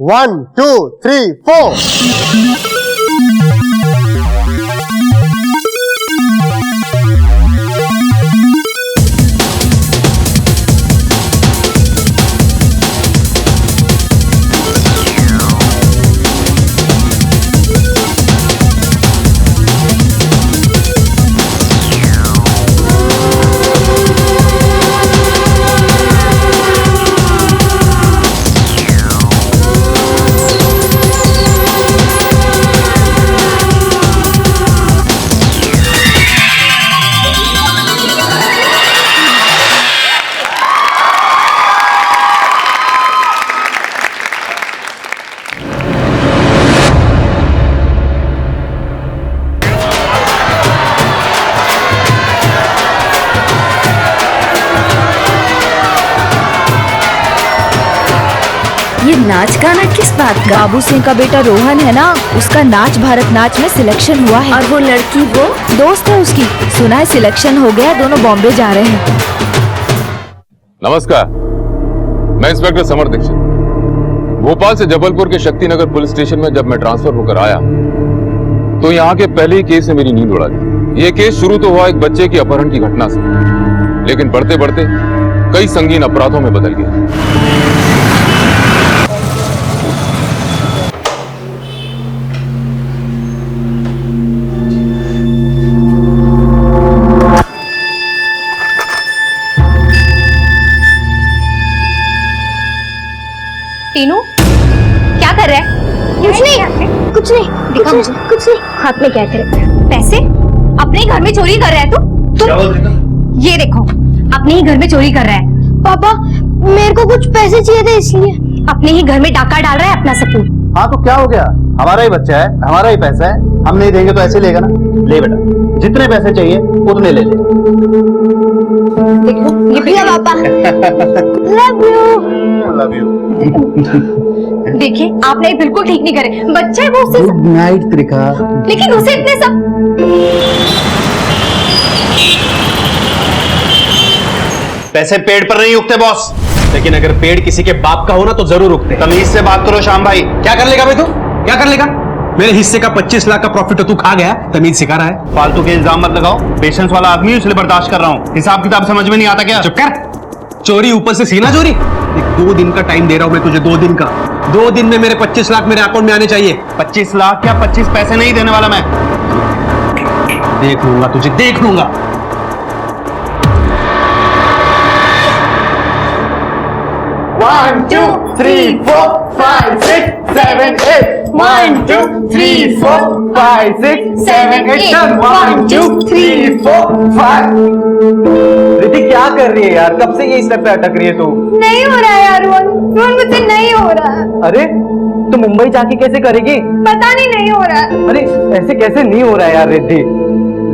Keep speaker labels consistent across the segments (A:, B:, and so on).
A: 1 2 3 4
B: ये नाच गाना किस बात का? बाबू सिंह का बेटा रोहन है ना, उसका नाच भारत नाच में सिलेक्शन हुआ है। और वो लड़की वो दोस्त है उसकी, सुना है सिलेक्शन हो गया, दोनों बॉम्बे जा रहे हैं।
C: नमस्कार, मैं इंस्पेक्टर समर दीक्षित। भोपाल से जबलपुर के शक्तिनगर पुलिस स्टेशन में जब मैं ट्रांसफर होकर आया तो यहाँ के पहले ही केस ने मेरी नींद उड़ा दी। ये केस शुरू तो हुआ एक बच्चे की अपहरण की घटना से, लेकिन बढ़ते बढ़ते कई संगीन अपराधों में बदल गया।
D: टीनू क्या कर रहा है? कुछ नहीं दिखा मुझे। कुछ नहीं। हाथ में क्या है तेरे? पैसे? अपने ही घर में चोरी कर रहा है तुम? ये देखो, अपने ही घर में चोरी कर रहा है। पापा, मेरे को कुछ पैसे चाहिए थे इसलिए। अपने ही घर में डाका डाल रहा है अपना सपूत।
A: हाँ तो क्या हो गया, हमारा ही बच्चा है, हमारा ही पैसा है, हम नहीं देंगे तो ऐसे लेगा ना। ले बेटा, जितने पैसे चाहिए उतने ले ले।
D: देखो ये भैया पापा।
A: Love you.
D: देखिए आपने बिल्कुल ठीक नहीं करे, बच्चा है वो उससे।
A: Good night Trika.
D: लेकिन उसे इतने सब
E: पैसे पेड़ पर नहीं उगते बॉस, लेकिन अगर पेड़ किसी के बाप का हो ना तो जरूर उगते। तमीज से बात करो श्याम भाई।
F: क्या कर लेगा भाई तू? क्या कर लेगा? मेरे हिस्से का 25 लाख का प्रॉफिट तू खा गया, तमीज सिखा रहा है।
E: फालतू के इल्जाम मत लगाओ, पेशेंस वाला आदमी हूं, इसलिए बर्दाश्त कर रहा हूं। हिसाब किताब समझ में नहीं आता क्या?
F: चुप कर। चोरी ऊपर से सीना चोरी। 2 दिन का टाइम दे रहा हूं मैं तुझे, 2 दिन का। 2 दिन में मेरे 25 लाख मेरे अकाउंट में आने चाहिए।
E: 25 लाख क्या 25 पैसे नहीं देने वाला मैं।
F: देख लूंगा तुझे, देख लूंगा।
A: One, two, three, four, five, six, seven, eight. 1 2 3 4 5 6 7 8 1 2 3 4 5। Riddhi क्या कर रही है यार, कब से ये स्टेप पे अटक रही है तू?
D: नहीं हो रहा है यार रोहन, मुझसे नहीं हो रहा है।
A: अरे तो मुंबई जाके कैसे करेगी?
D: पता नहीं हो रहा है।
A: अरे ऐसे कैसे नहीं हो रहा है यार रिद्धि?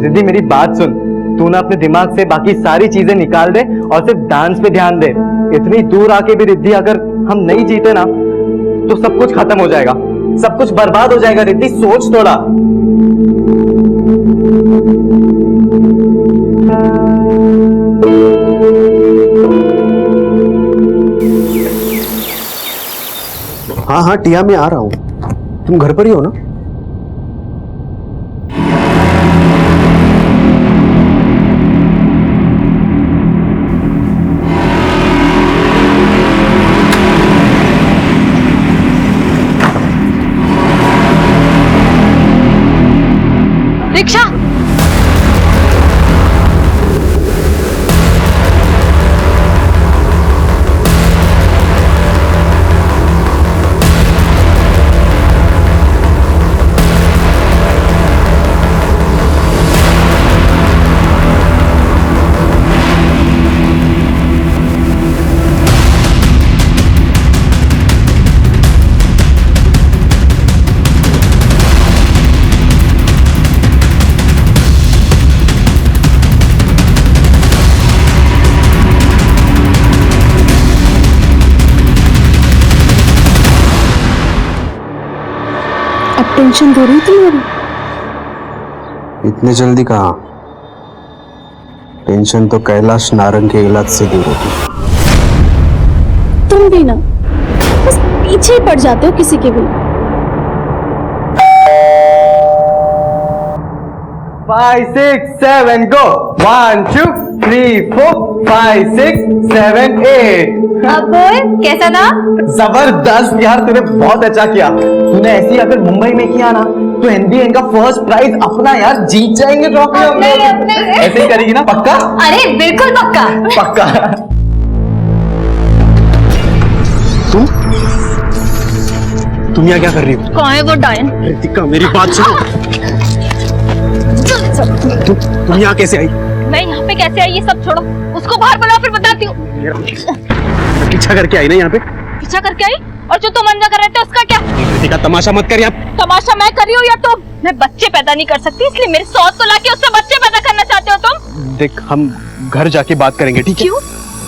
A: रिद्धि मेरी बात सुन, तू ना अपने दिमाग से बाकी सारी चीजें निकाल दे और सिर्फ डांस पे ध्यान दे। इतनी दूर आके भी रिद्धि अगर हम नहीं जीते ना तो सब कुछ खत्म हो जाएगा, सब कुछ बर्बाद हो जाएगा। रिद्धि सोच थोड़ा। हाँ हाँ टिया मैं आ रहा हूं, तुम घर पर ही हो ना?
D: रिक्शा। टेंशन दे रही थी मेरी।
G: इतने जल्दी कहाँ? टेंशन तो कैलाश नारंग के इलाज से दूर होती।
D: तुम भी ना, बस
B: पीछे ही पड़ जाते हो किसी के भी।
A: 5 6 7 go 1 2 3 4 5 6 7 8।
D: अब बोल कैसा था?
A: जबरदस्त यार, तूने बहुत अच्छा किया। तूने ऐसी अगर मुंबई में किया ना तो एनबीए का फर्स्ट प्राइज अपना यार, जीत जाएंगे ट्रॉफी हम लोग।
D: अपने।
A: ऐसे ही करेगी ना? पक्का
D: अरे बिल्कुल पक्का।
A: पक्का।
F: तुम यहाँ क्या कर रही हो?
D: कौन है वो डायन?
F: रितिका मेरी बात सुनो। तुम यहाँ कैसे आई?
D: मैं यहाँ पे कैसे आई ये सब छोड़ो, उसको बाहर बुलाओ फिर बताती हूँ।
F: पीछा करके आई ना यहाँ पे?
D: पीछा करके आई? और जो तुम अंजा कर रहे थे उसका क्या?
F: रितिका तमाशा मत कर यहाँ।
D: तमाशा मैं कर रही हूँ या तुम? मैं बच्चे पैदा नहीं कर सकती, इसलिए मेरे सौस को लाके उससे बच्चे पैदा करना चाहते हो तुम?
F: देख हम घर जाके बात करेंगे, ठीक है?
B: क्यों?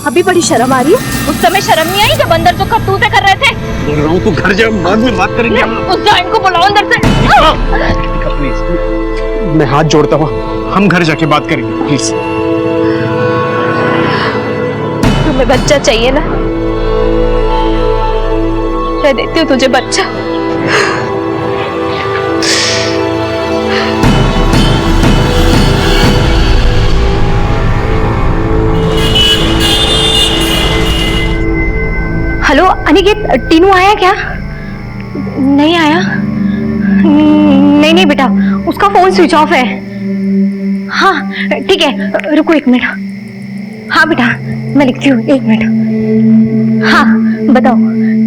B: अभी बड़ी शर्म आ रही है?
D: उस समय शर्म नहीं आई जब अंदर जो करतूतें कर रहे थे?
F: बोल रहा हूँ तू घर जा, बाद में बात करेंगे हम।
D: उस डायन को बुलाओ अंदर से।
F: रितिका प्लीज, मैं हाथ जोड़ता हूँ, हम घर जाके बात करेंगे प्लीज।
B: तुम्हें बच्चा चाहिए ना? मैं देती हूँ तुझे बच्चा।
D: हेलो अनिकेत, टीनू आया क्या? नहीं आया। नहीं बेटा, उसका फोन स्विच ऑफ है। हाँ ठीक है, रुको 1 मिनट। हाँ बेटा मैं लिखती हूँ, 1 मिनट। हाँ बताओ।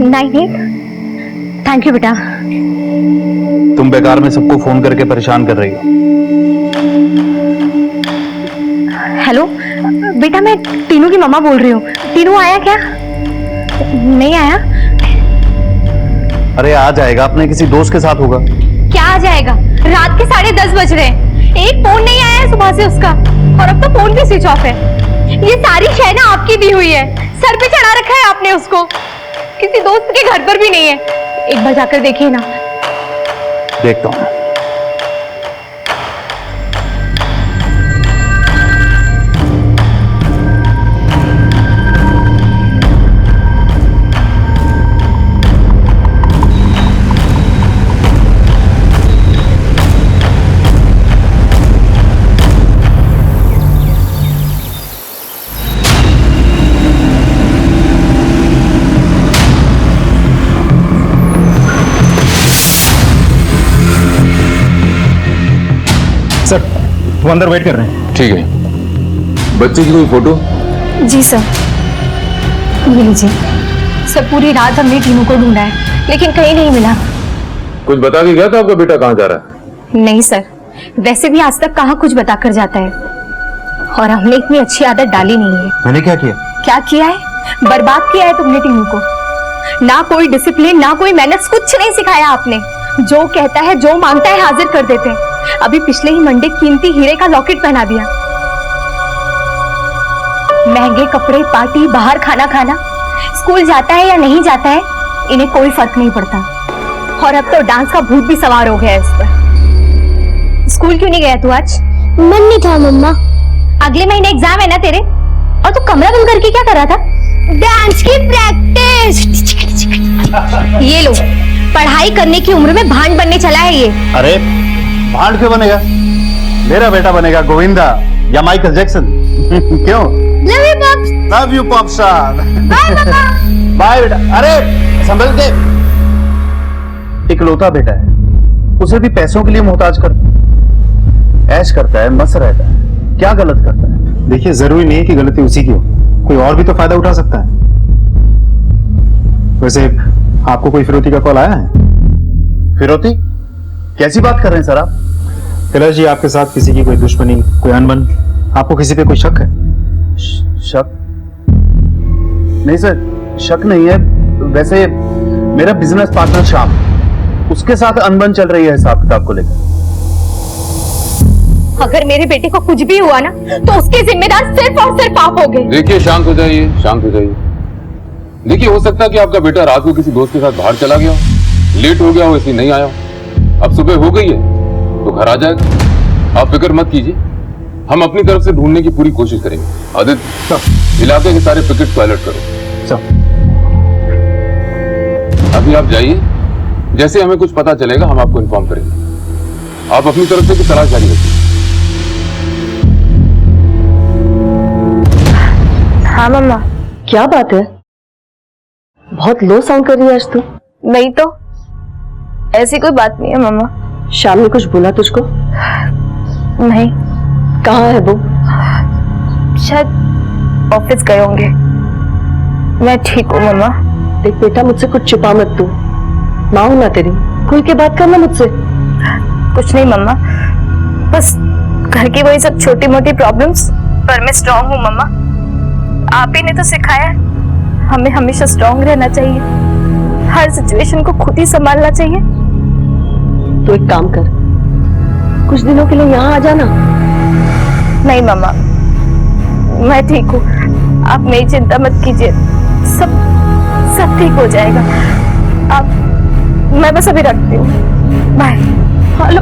D: 98। थैंक यू बेटा।
E: तुम बेकार में सबको फोन करके परेशान कर रही हो।
D: हेलो बेटा, मैं टीनू की मम्मा बोल रही हूँ। टीनू आया क्या? नहीं आया।
E: अरे आ जाएगा, अपने किसी दोस्त के साथ होगा।
D: क्या आ जाएगा? रात के 10:30 बज रहे हैं, एक फोन नहीं आया है सुबह से उसका, और अब तो फोन भी स्विच ऑफ है। ये सारी शय ना आपकी दी हुई है, सर पे चढ़ा रखा है आपने उसको। किसी दोस्त के घर पर भी नहीं है। एक बार जाकर देखिए ना।
E: देखता हूँ।
A: सर वो अंदर वेट कर रहे हैं।
C: ठीक है। बच्चे की कोई फोटो?
B: जी सर।
D: ये लीजिए सर, पूरी रात हमने टीनू को ढूंढा है लेकिन कहीं नहीं मिला।
C: कुछ बता के गया था आपका बेटा कहाँ जा रहा है?
D: नहीं सर, वैसे भी आज तक कहाँ कुछ बता कर जाता है, और हमने इतनी अच्छी आदत डाली नहीं है।
E: मैंने क्या किया?
D: क्या किया है? बर्बाद किया है तुमने टीनू को। ना कोई डिसिप्लिन, ना कोई मैनर्स, कुछ नहीं सिखाया आपने। जो कहता है, जो मांगता है हाजिर कर देते हैं। अभी पिछले ही मंडे कीमती हीरे का लॉकेट पहना दिया। महंगे कपड़े, पार्टी, बाहर खाना खाना, स्कूल जाता है या नहीं जाता है इन्हें कोई फर्क नहीं पड़ता। और अब तो डांस का भूत भी सवार हो गया है इस पर। स्कूल क्यों नहीं गया तू आज?
B: मन नहीं था मम्मा।
D: अगले महीने एग्जाम है ना तेरे, और तू कमरा बंद करके क्या कर रहा था? डांस की प्रैक्टिस। ये लो, पढ़ाई करने की उम्र में भांड बनने चला है ये।
E: अरे भांड क्यों बनेगा? मेरा बेटा बनेगा गोविंदा या माइकल जैक्सन। क्यों? Love you pop star. Bye बेटा। अरे संभल के, इकलौता बेटा है, उसे भी पैसों के लिए मोहताज कर दो। ऐश करता है, मस्त रहता है, क्या गलत करता है?
G: देखिए जरूरी नहीं है कि गलती उसी की हो, कोई और भी तो फायदा उठा सकता है। वैसे आपको कोई फिरौती का कॉल आया है?
E: फिरौती? कैसी बात कर रहे हैं सर आप?
G: कैलाश जी, आपके साथ किसी की कोई दुश्मनी, कोई अनबन, आपको किसी पे कोई शक है?
E: शक? नहीं सर, शक नहीं है। वैसे मेरा बिजनेस पार्टनर श्याम, उसके साथ अनबन चल रही है हिसाब किताब को लेकर।
D: अगर मेरे बेटे को कुछ भी हुआ ना तो उसके जिम्मेदार सिर्फ और सिर्फ आप होगे।
C: देखिए शांत हो जाइए, शांत हो जाइए। देखिए हो सकता है कि आपका बेटा रात को किसी दोस्त के साथ बाहर चला गया, लेट हो गया हो इसलिए नहीं आया। अब सुबह हो गई है तो घर आ जाएगा, आप फिक्र मत कीजिए, हम अपनी तरफ से ढूंढने की पूरी कोशिश करेंगे। आदित्य, इलाके के सारे पिकेट को अलर्ट करो।
G: सब
C: आप अभी आप जाइए, जैसे हमें कुछ पता चलेगा हम आपको इन्फॉर्म करेंगे। आप अपनी तरफ से भी तलाश जारी रखिए।
H: हाँ मम्मा। क्या बात है, बहुत लो साउंड कर रही है आज तू। नहीं तो ऐसी कोई बात नहीं है मम्मा। शाम में कुछ बोला तुझको? नहीं। कहाँ है वो? शायद ऑफिस गए होंगे। मैं ठीक हूँ मम्मा। देख बेटा, मुझसे कुछ छुपा मत तू, माँ हूं ना तेरी, खुल के बात करना मुझसे। कुछ नहीं मम्मा, बस घर की वही सब छोटी मोटी प्रॉब्लम्स, पर मैं स्ट्रांग हूँ मम्मा। आप ही ने तो सिखाया हमें हमेशा स्ट्रांग रहना चाहिए, हर सिचुएशन को खुद ही संभालना चाहिए। तो एक काम कर, कुछ दिनों के लिए यहाँ आ जाना। नहीं मम्मा, मैं ठीक हूँ, आप मेरी चिंता मत कीजिए, सब ठीक हो जाएगा। मैं बस अभी रखती हूँ, बाय। हेलो।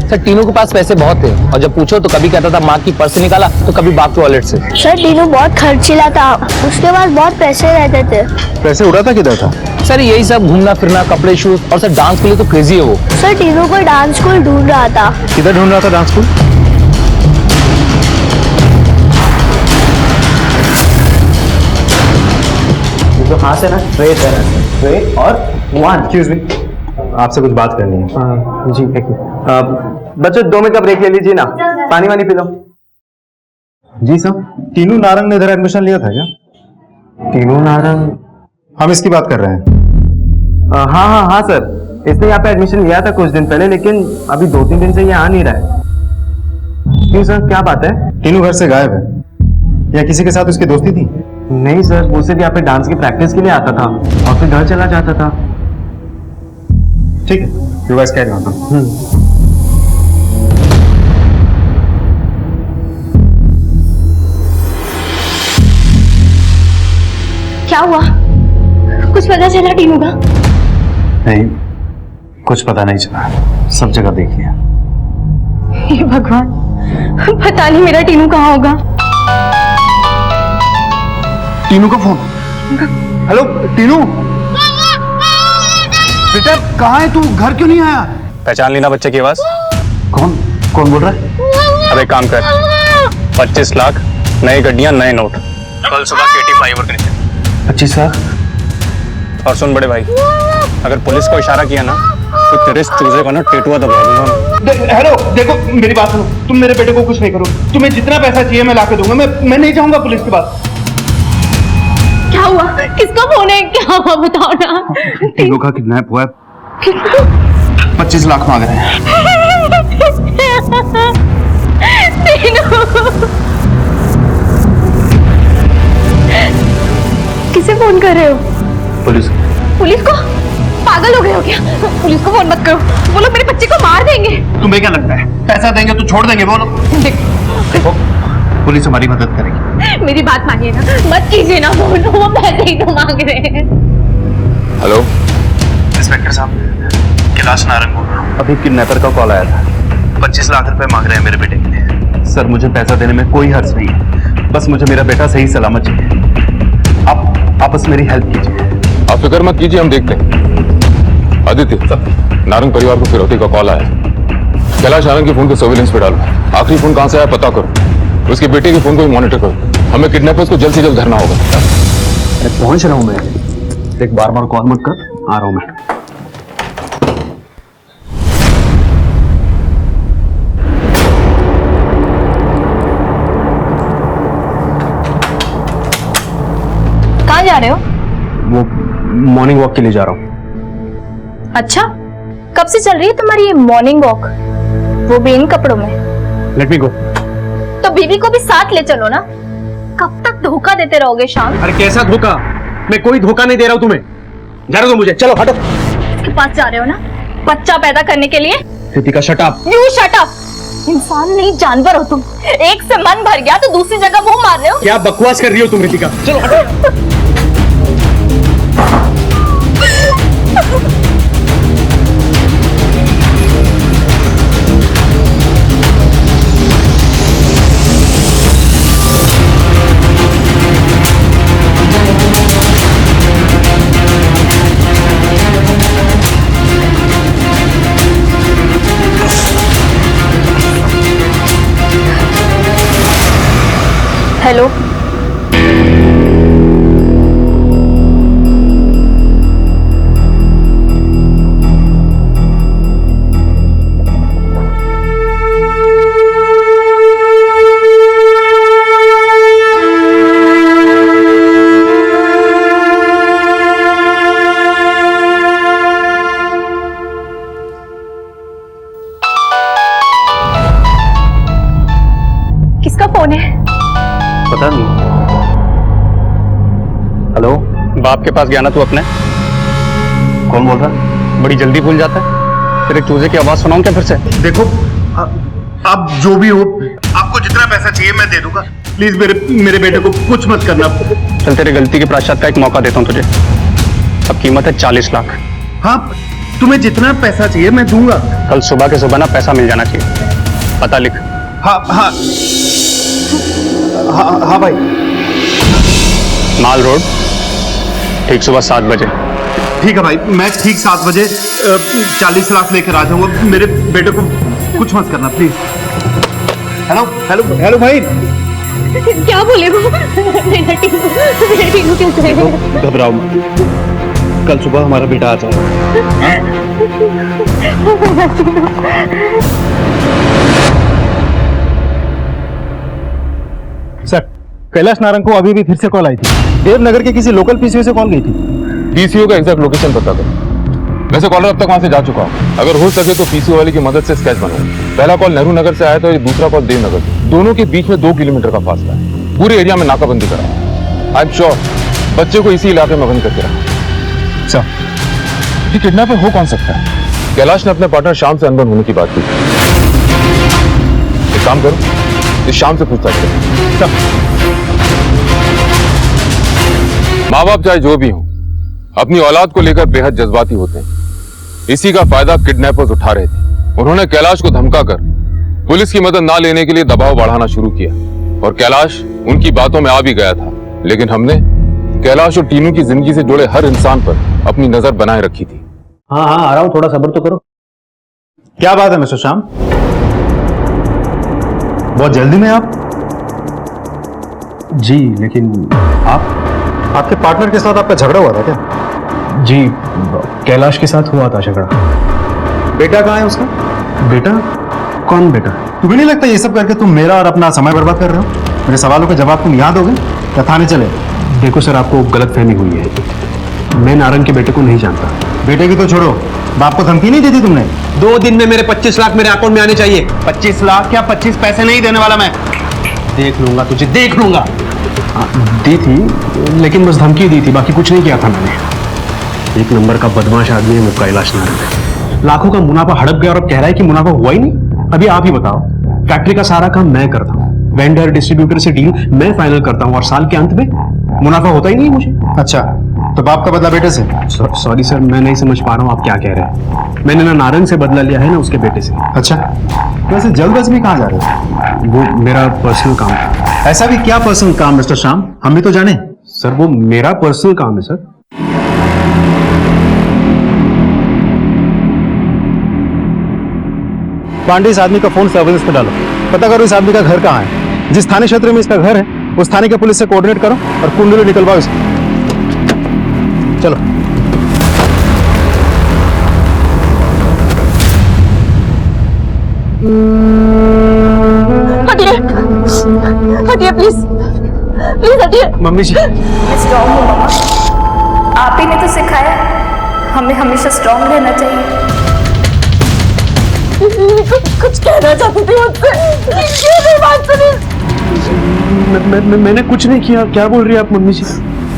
A: सर टीनू के पास पैसे बहुत थे और जब पूछो तो कभी कहता था माँ की पर्स से निकाला तो कभी बाप के वॉलेट से।
I: सर टीनू बहुत खर्चीला था, उसके पास बहुत पैसे रहते थे।
E: पैसे उड़ा था किधर था?
A: सर यही सब घूमना फिरना, कपड़े, शूज और सर डांस के लिए तो क्रेजी है वो।
I: सर टीनू को डांस स्कूल ढूंढ रहा था।
E: किधर ढूंढ रहा था डांस स्कूल?
A: तो हाथ से ना स्ट्रेट है, स्ट्रेट और 1।
G: एक्सक्यूज मी, आपसे कुछ बात करनी है।
A: जी एक बच्चों 2 मिनट का ब्रेक ले लीजिए ना, पानी वानी पी लो।
G: जी सर, टीनू नारंग ने इधर एडमिशन लिया था क्या?
A: टीनू नारंग?
G: हम इसकी बात कर रहे हैं।
A: हाँ सर, इसने यहाँ पे एडमिशन लिया था कुछ दिन पहले, लेकिन अभी 2-3 दिन से ये आ नहीं रहा है। क्यों सर, क्या बात है?
G: टीनू घर से गायब है, या किसी के साथ उसकी दोस्ती थी?
A: नहीं सर, वो सिर्फ यहाँ पे डांस की प्रैक्टिस के लिए आता था और फिर घर चला जाता था।
G: ठीक है, यू गाइस कैरी ऑन।
D: क्या हुआ? कुछ पता चला टीनू का?
E: नहीं, कुछ पता नहीं चला, सब जगह देख लिया।
D: हे भगवान, पता नहीं मेरा टीनू कहाँ होगा।
E: टीनू का फोन। हेलो टीनू, बेटा कहाँ है तू? घर क्यों नहीं आया?
F: पहचान ली ना बच्चे की आवाज?
E: कौन कौन बोल रहा है?
F: अब एक काम कर, 25 लाख, नई गड्डियां, नए नोट, कल सुबह केटी फ्लाईओवर के नीचे।
E: 25 लाख?
F: और सुन बड़े भाई, अगर पुलिस को इशारा किया ना तो तेरे इस चूजे का ना टेटुआ दबा दूंगा।
J: हेलो देखो, मेरी बात सुनो, तुम मेरे बेटे को कुछ नहीं करो, तुम्हें जितना पैसा चाहिए मैं लाके दूंगा। मैं नहीं जाऊंगा पुलिस के पास।
D: क्या हुआ? किसका फोन है? क्या हुआ बताओ ना।
E: टीनू का किडनैप हुआ है, 25 लाख मांग रहे हैं।
D: किसे फोन कर रहे हो?
E: पुलिस।
D: पुलिस को? पागल हो गए हो क्या? पुलिस को फोन मत करो, वो लोग मेरे बच्चे को मार देंगे।
E: तुम्हें क्या लगता है पैसा देंगे तो छोड़ देंगे वो लोग? देखो, पुलिस हमारी मदद करेगी।
D: मेरी बात मानिए ना, मत कीजिए ना फोन, वो पैसे ही तो मांग रहे हैं।
C: हेलो
E: इंस्पेक्टर साहब, कैलाश नारंग बोल रहा हूँ। अभी किडनैपर का कॉल आया था, 25 लाख रुपए मांग रहे हैं मेरे बेटे के लिए। सर मुझे पैसा देने में कोई हर्ज नहीं है, बस मुझे मेरा बेटा सही सलामत चाहिए। आप बस मेरी हेल्प कीजिए।
C: आप फिक्र मत कीजिए, हम देखते हैं। आदित्य, नारंग परिवार को फिरौती का कॉल आया, कैलाश नारंग के फोन को सर्विलेंस पे डालो। आखिरी फोन कहां से आया पता करो, उसके बेटे के फोन को भी मॉनिटर करो। हमें किडनैपर्स को जल्द से जल्द धरना होगा।
E: पहुंच रहा हूं मैं, देख बार बार कॉल मत कर, आ रहा हूं मैं।
D: कहाँ जा रहे हो?
F: वो मॉर्निंग वॉक के लिए जा रहा हूँ।
D: अच्छा, कब से चल रही है तुम्हारी ये मॉर्निंग वॉक, वो भी इन कपड़ों में?
F: लेट मी गो।
D: तो बीबी को भी साथ ले चलो ना, कब तक धोखा देते रहोगे शाम?
F: अरे कैसा धोखा? मैं कोई धोखा नहीं दे रहा हूँ तुम्हें, जाने दो मुझे, चलो हटो।
D: इसके पास जा रहे हो ना बच्चा पैदा करने के लिए?
F: Kritika shut up.
D: You shut up. इंसान नहीं जानवर हो तुम, एक से मन भर गया तो दूसरी जगह मुंह मार रहे हो।
F: क्या बकवास कर रही हो तुम कृतिका? चलो हटो। पता नहीं।
E: हेलो,
F: बाप के पास गया ना तू अपने?
E: कौन बोल रहा?
F: बड़ी जल्दी भूल जाता है। तेरे चूजे की आवाज सुनाऊं क्या फिर से?
E: देखो, आप जो भी हो, आपको जितना पैसा चाहिए मैं दे दूंगा। प्लीज मेरे बेटे को कुछ मत करना।
F: चल तेरी गलती के प्रायश्चित का एक मौका देता हूं तुझे। अब कीमत है 40 लाख।
E: हाँ, तुम्हें जितना पैसा चाहिए मैं दूंगा।
F: कल सुबह के सुबह ना पैसा मिल जाना चाहिए। पता लिख।
E: हाँ हाँ हाँ हाँ भाई।
F: माल रोड, ठीक सुबह 7 बजे।
E: ठीक है भाई, मैं ठीक 7 बजे 40 लाख लेकर आ जाऊंगा। मेरे बेटे को कुछ मत करना प्लीज। हेलो हेलो हेलो भाई।
D: क्या बोले वो? मेरा टीनू कैसे है?
E: घबराओ मत, कल सुबह हमारा बेटा आ जाएगा।
G: सर, कैलाश नारंग को अभी भी फिर से कॉल आई थी। देवनगर के किसी लोकल पीसीओ से कॉल गई थी।
C: पीसीओ का एग्जैक्ट लोकेशन पता करो। वैसे कॉलर अब तक वहां से जा चुका हूं। अगर हो सके तो पीसीओ वाले की मदद से स्केच बनाओ। पहला कॉल नेहरू नगर से आया था, दूसरा कॉल देवनगर से। दोनों के बीच में 2 किलोमीटर का फासला है। पूरे एरिया में नाकाबंदी करा। आई एम श्योर बच्चे को इसी इलाके में बंद करके रखा।
G: सर, ये किडनैपर हो कौन सकता है?
C: कैलाश ने अपने पार्टनर शाम से अनबन होने की बात की। एक काम करो, इस शाम से पूछताछ करो। माँ बाप चाहे जो भी हो, अपनी औलाद को लेकर बेहद जज्बाती होते हैं। इसी का फायदा किडनैपर्स उठा रहे थे। उन्होंने कैलाश को धमकाकर पुलिस की मदद ना लेने के लिए दबाव बढ़ाना शुरू किया और कैलाश उनकी बातों में आ भी गया था। लेकिन हमने कैलाश और टीनू की जिंदगी से जुड़े हर इंसान पर अपनी नजर बनाए रखी थी।
F: हाँ हाँ आ रहा हूँ, थोड़ा सब्र तो करो।
G: क्या बात है मिस्टर श्याम, बहुत जल्दी में आप?
F: जी, लेकिन
G: आपके पार्टनर के साथ आपका झगड़ा हुआ था क्या?
F: जी, कैलाश के साथ हुआ था झगड़ा।
G: बेटा कहाँ है उसका?
F: बेटा? कौन बेटा?
G: तुम्हें नहीं लगता ये सब करके तुम मेरा और अपना समय बर्बाद कर रहे हो? मेरे सवालों का जवाब तुम यहाँ दोगे या थाने चले?
F: देखो सर, आपको गलतफहमी हुई है। मैं नारंग के बेटे को नहीं जानता।
G: बेटे की तो छोड़ो, बाप को धमकी नहीं दी थी तुमने?
F: 2 दिन में मेरे 25 लाख मेरे अकाउंट में आने चाहिए।
E: 25 लाख क्या 25 पैसे नहीं देने वाला मैं।
F: देख लूंगा तुझे, देख लूंगा। दी थी, लेकिन बस धमकी दी थी, बाकी कुछ नहीं किया था मैंने। एक नंबर का बदमाश आदमी है वो कैलाश नारंग। लाखों का मुनाफा हड़प गया और अब कह रहा है कि मुनाफा हुआ ही नहीं। अभी आप ही बताओ, फैक्ट्री का सारा काम मैं करता हूँ, वेंडर डिस्ट्रीब्यूटर से डील मैं फाइनल करता हूँ और साल के अंत में मुनाफा होता ही नहीं मुझे।
G: अच्छा, तो बाप का बदला बेटे से?
F: सॉरी सर, मैं नहीं समझ पा रहा हूँ आप क्या कह रहे हैं। मैंने ना नारंग से बदला लिया है ना उसके बेटे से।
G: अच्छा, वैसे जल्दबाजी में कहाँ जा रहे हो?
F: वो मेरा पर्सनल काम था।
G: ऐसा भी क्या पर्सनल काम मिस्टर श्याम, हम भी तो जाने।
F: सर वो मेरा पर्सनल काम है सर।
G: पांडे, इस आदमी का फोन सर्विलेंस पे डालो, पता करो इस आदमी का घर कहाँ है। जिस थाने क्षेत्र में इसका घर है उस थाने के पुलिस से कोऑर्डिनेट करो और कुंडली निकलवाओ इसको। चलो।
H: हटिए, हटिए प्लीज, प्लीज हटिए।
F: मम्मी जी,
B: स्ट्रॉन्ग हो मम्मा, आप ही ने तो सिखाया हमें हमेशा स्ट्रॉन्ग रहना चाहिए।
H: कुछ कहना चाहती थी मुझसे, क्यों नहीं बात सुनी?
F: मैंने कुछ नहीं किया। क्या बोल रही है आप मम्मी जी?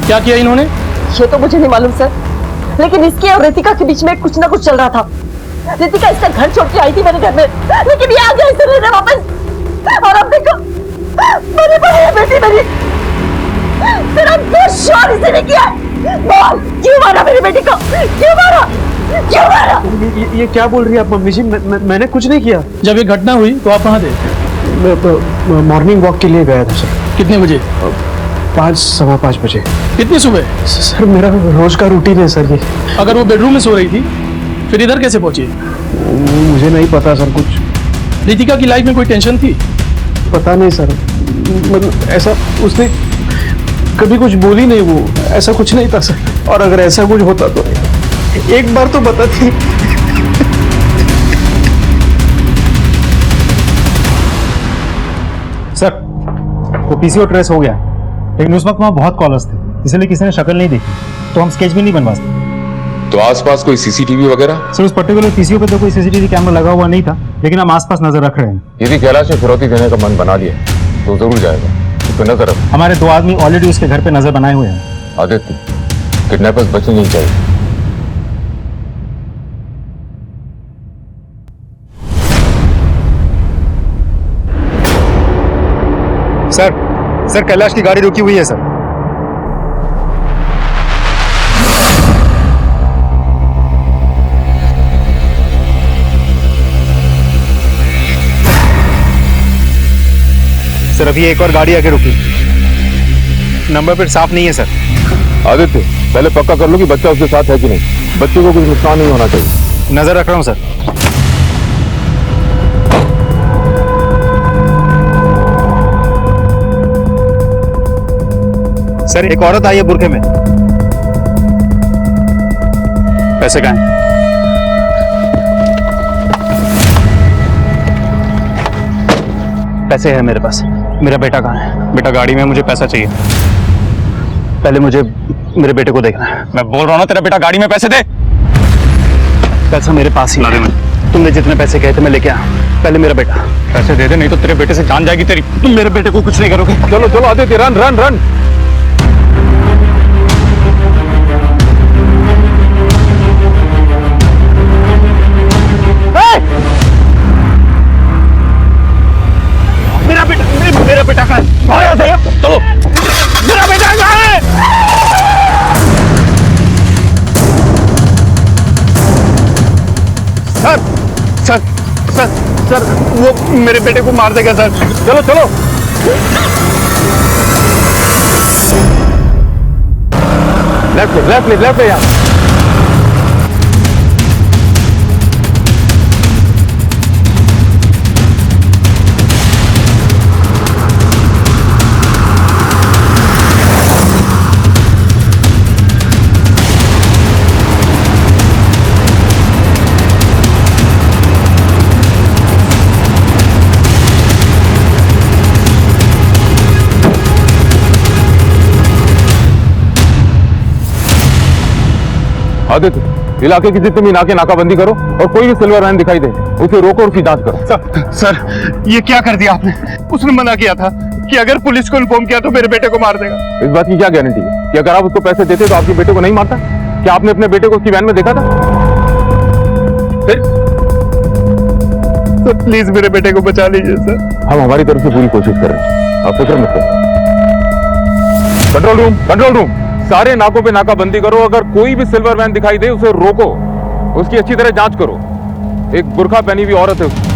F: क्या किया इन्होंने?
H: ये तो मुझे नहीं मालूम सर, लेकिन इसके और रितिका के बीच में कुछ ना कुछ चल रहा था। रितिका इसका घर छोड़ के आई थी मेरे घर में, लेकिन ये आ गया इसे लेने वापस। और अब देखो, मरी पड़ी है बेटी मेरी। तेरा दुश्मन इसे नहीं किया। बोल, क्यों मारा मेरी बेटी को? क्यों मारा? क्यों मारा?
F: ये क्या बोल रही है आप मम्मी जी? मैंने कुछ नहीं किया।
J: जब ये घटना हुई तो आप कहाँ थे?
F: मैं मॉर्निंग वॉक के लिए गया था सर।
J: कितने बजे?
F: 5, सवा 5 बजे।
J: कितनी सुबह?
F: सर मेरा रोज का रूटीन है सर ये।
J: अगर वो बेडरूम में सो रही थी फिर इधर कैसे पहुंची?
F: मुझे नहीं पता सर कुछ।
J: रितिका की लाइफ में कोई टेंशन थी?
F: पता नहीं सर, मतलब ऐसा उसने कभी कुछ बोली नहीं, वो ऐसा कुछ नहीं था सर। और अगर ऐसा कुछ होता तो एक बार तो बताती।
G: सर, वो पीसीओ ट्रेस हो गया, लेकिन उस वक्त वहाँ बहुत कॉलर्स थे, इसलिए किसी ने शक्ल नहीं देखी, तो हम स्केच भी नहीं बनवा सकते।
C: तो आसपास कोई सीसीटीवी वगैरह?
G: सर, उस पर्टिकुलर पीसीओ पे तो कोई सीसीटीवी कैमरा लगा हुआ नहीं था, लेकिन हम आसपास नजर रख रहे हैं।
C: यदि कैलाश ने फिरौती देने का मन बना लिया तो जरूर जाएगा। पे नजर रख।
G: हमारे 2 आदमी ऑलरेडी उसके घर पे नजर बनाए हुए हैं।
C: आदित्य, किडनैपर्स बचने नहीं चाहिए।
G: सर कैलाश की गाड़ी रुकी हुई है सर। सर अभी एक और गाड़ी आके रुकी, नंबर प्लेट साफ नहीं है सर।
C: आदित्य, पहले पक्का कर लो कि बच्चा उसके साथ है कि नहीं। बच्चे को कुछ नुकसान नहीं होना चाहिए।
G: नजर रख रहा हूं सर। सर एक औरत आई है बुरखे में। पैसे कहाँ हैं? पैसे है मेरे पास। मेरा बेटा कहाँ है? बेटा गाड़ी में, मुझे पैसा चाहिए। पहले मुझे मेरे बेटे को देखना है। मैं बोल रहा हूँ ना, तेरा बेटा गाड़ी में, पैसे दे। पैसा मेरे पास ही है। तुमने जितने पैसे कहे थे मैं लेके आया। पहले मेरा बेटा पैसे दे दे, नहीं तो तेरे बेटे से जान जाएगी तेरी। तुम मेरे बेटे को कुछ नहीं करोगे।
C: चलो चलो आदित्य, रन रन रन।
G: मेरा बेटा कहाँ है? चलो, मेरा बेटा कहाँ है? सर वो मेरे बेटे को मार देगा सर। चलो चलो। लेफ्ट यार।
C: आदित्य, इलाके की जितनी भी नाकाबंदी करो और कोई भी सिल्वर वैन दिखाई दे उसे रोको और उसकी जांच करो।
G: सर ये क्या कर दिया आपने? उसने मना किया था कि अगर पुलिस को इन्फॉर्म किया तो मेरे बेटे को मार देगा।
C: इस बात की क्या गारंटी है कि अगर आप उसको पैसे देते तो आपके बेटे को नहीं मारता? क्या आपने अपने बेटे को उसकी वैन में देखा था?
G: तो प्लीज मेरे बेटे को बचा लीजिए सर।
C: हम हमारी तरफ से पूरी कोशिश कर रहे हैं, आप फिक्र मत करो। कंट्रोल रूम, सारे नाकों पे नाकाबंदी करो। अगर कोई भी सिल्वर वैन दिखाई दे उसे रोको, उसकी अच्छी तरह जांच करो। एक बुर्का पहनी हुई औरत है।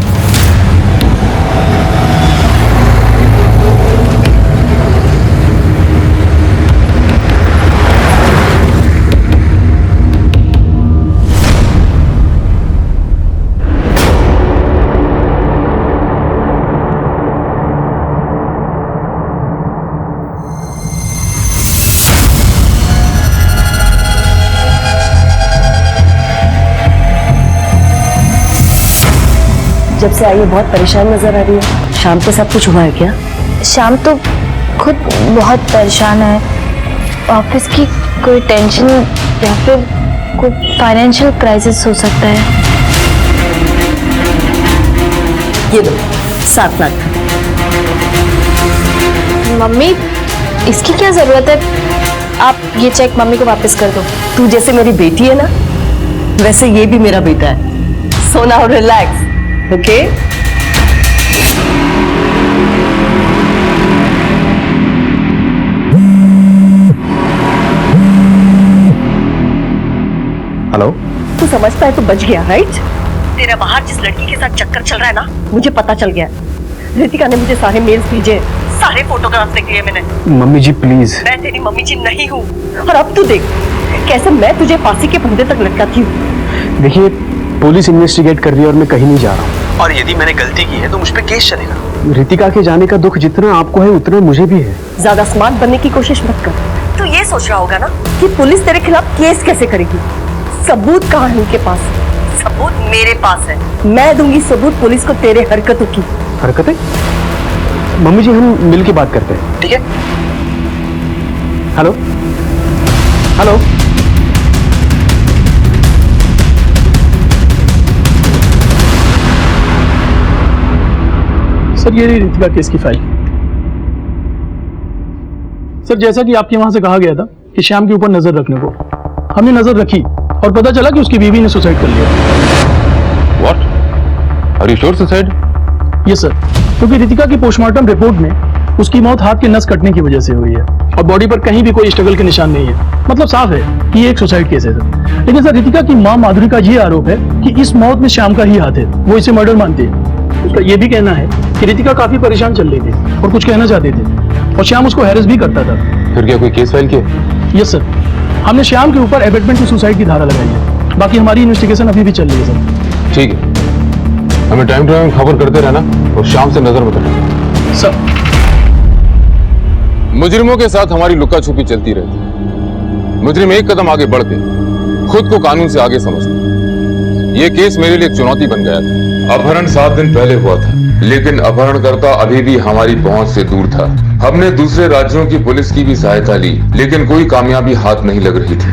H: जब से आई है बहुत परेशान नजर आ रही है। शाम के सब कुछ हुआ है क्या?
I: शाम तो खुद बहुत परेशान है। ऑफिस की कोई टेंशन या फिर कोई फाइनेंशियल क्राइसिस हो सकता है।
H: ये लो 7 लाख।
I: मम्मी, इसकी क्या जरूरत है? आप ये चेक मम्मी को वापस कर दो।
H: तू जैसे मेरी बेटी है ना, वैसे ये भी मेरा बेटा है। So now relax, okay?
G: Hello.
H: तू समझता है तो बच गया, राइट? तेरा बाहर जिस लड़की के साथ चक्कर चल रहा है ना, मुझे पता चल गया। रितिका ने मुझे सारे मेल्स भेजे, सारे फोटोग्राफ्स देख लिए मैंने।
F: Mummy ji please.
H: मैं तेरी मम्मी जी नहीं हूँ। और अब तू देख कैसे मैं तुझे फांसी के फंदे तक लटकाती हूँ।
F: देखिए, पुलिस इन्वेस्टिगेट कर रही है और मैं कहीं नहीं जा रहा हूँ।
K: और यदि मैंने गलती की है तो मुझ पे केस चलेगा।
F: रितिका के जाने का दुख जितना आपको है उतना मुझे भी है।
H: ज्यादा स्मार्ट बनने की कोशिश मत कर। तू ये सोच रहा होगा ना कि पुलिस तेरे खिलाफ केस कैसे करेगी। सबूत कहाँ है उनके पास? सबूत मेरे पास है। मैं दूंगी सबूत पुलिस को तेरे हरकतों की।
F: हरकतें? मम्मी जी हम मिल के बात करते हैं,
K: ठीक है?
F: Hello hello. सर ये रितिका केस की फाइल। सर जैसा कि आपके वहां से कहा गया था कि श्याम के ऊपर नजर रखने को, हमने नजर रखी और पता चला कि उसकी बीवी ने सुसाइड कर लिया।
C: What? Are you sure suicide?
F: Yes sir, क्योंकि रितिका की पोस्टमार्टम रिपोर्ट में उसकी मौत हाथ के नस कटने की वजह से हुई है और बॉडी पर कहीं भी कोई स्ट्रगल के निशान नहीं है। मतलब साफ है कि ये एक सुसाइड केस है सर। लेकिन सर रितिका की मां माधुरी का ये आरोप है कि इस मौत में श्याम का ही हाथ है, वो इसे मर्डर मानती है। उसका ये भी कहना है कि रितिका काफी परेशान चल रही थी और कुछ कहना चाहती थी और श्याम उसको हैरेस भी करता था।
C: फिर क्या कोई केस फाइल किया?
F: यस सर, हमने श्याम के ऊपर एबेटमेंट टू सुसाइड की धारा लगाई है। बाकी हमारी इन्वेस्टिगेशन अभी भी चल रही है सर।
C: ठीक है, हमें टाइम टू टाइम खबर करते रहना और शाम से नजर मत रखना
F: सर।
C: मुजरिमों के साथ हमारी लुका छुपी चलती रहती है। मुजरिम एक कदम आगे बढ़ के खुद को कानून से आगे समझते। ये केस मेरे लिए एक चुनौती बन गया था। अपहरण 7 दिन पहले हुआ था, लेकिन अपहरणकर्ता अभी भी हमारी पहुंच से दूर था। हमने दूसरे राज्यों की पुलिस की भी सहायता ली, लेकिन कोई कामयाबी हाथ नहीं लग रही थी।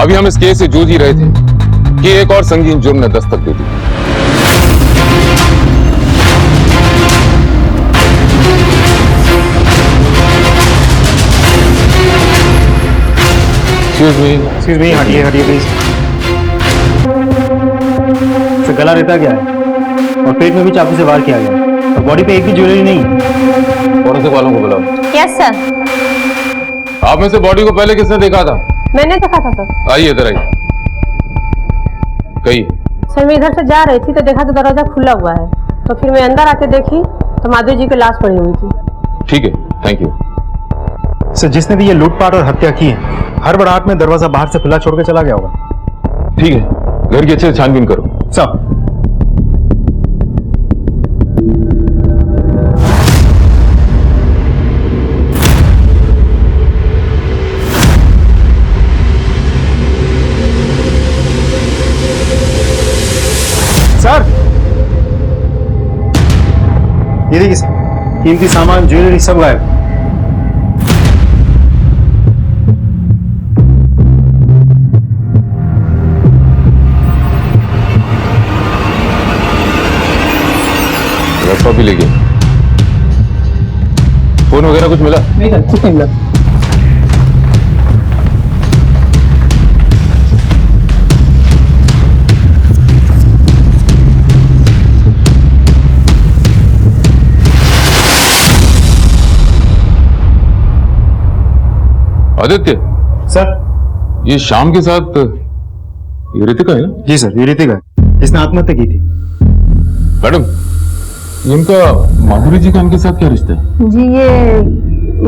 C: अभी हम इस केस से जूझ ही रहे थे कि एक और संगीन जुर्म ने दस्तक दे दी।
G: एक्सक्यूज मी, हटिए हटिए प्लीज। तो गला रहता क्या है और पेट में भी चाकू से वार किया गया और बॉडी पे एक भी ज्वेलरी नहीं है।
C: फोरेंसिक वालों को बुलाओ।
I: Yes sir.
C: आप में से बॉडी को पहले किसने देखा था?
H: मैंने देखा था सर।
C: आइए इधर आइए। कहिए।
H: सर मैं इधर से जा रही थी तो देखा तो दरवाजा खुला हुआ है, तो फिर मैं अंदर आके देखी तो माधुरी जी की लाश पड़ी हुई थी।
C: ठीक है, थैंक यू।
G: सर जिसने भी ये लूटपाट और हत्या की है, हड़बड़ाहट में दरवाजा बाहर से खुला छोड़ के चला गया होगा।
C: ठीक है, घर की अच्छे से छानबीन करो।
G: सर सर ये देखिए सर, कीमती सामान ज्वेलरी सब गायब।
C: लैपटॉप भी ले गए। फोन वगैरह कुछ मिला?
F: नहीं सर, कुछ नहीं मिला।
C: आदित्य
G: सर
C: ये शाम के साथ ये रितिका है ना?
G: जी सर, ये रितिका है, इसने आत्महत्या की थी।
C: मैडम इनका माधुरी जी का इनके साथ क्या रिश्ता है?
H: जी ये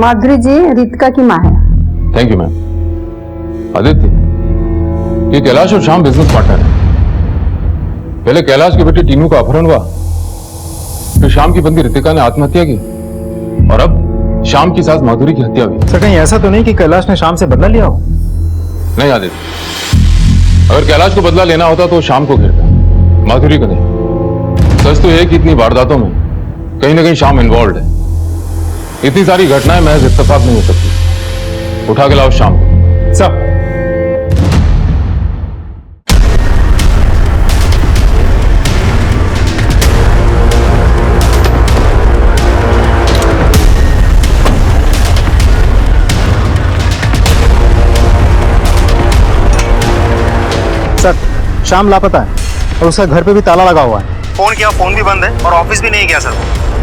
H: माधुरी जी रितिका की माँ है।
C: Thank you ma'am. आदित्य ये कैलाश और श्याम बिजनेस पार्टनर है। पहले कैलाश के बेटे टीनू का अपहरण हुआ, फिर श्याम की बंदी रितिका ने आत्महत्या की और अब श्याम की सास माधुरी की हत्या हुई।
G: सर कहीं ऐसा तो नहीं कि कैलाश ने शाम से बदला लिया हो?
C: नहीं आदित्य, अगर कैलाश को बदला लेना होता तो शाम को घेरता, माधुरी को नहीं। सच तो यह कि इतनी वारदातों में कहीं ना कहीं शाम इन्वॉल्व है। इतनी सारी घटनाएं महज इत्तेफाक नहीं हो सकती। उठा के लाओ शाम को।
G: सर सर शाम लापता है और उसका घर पे भी ताला लगा हुआ है।
K: फोन किया, फोन भी बंद है और ऑफिस भी नहीं गया सर।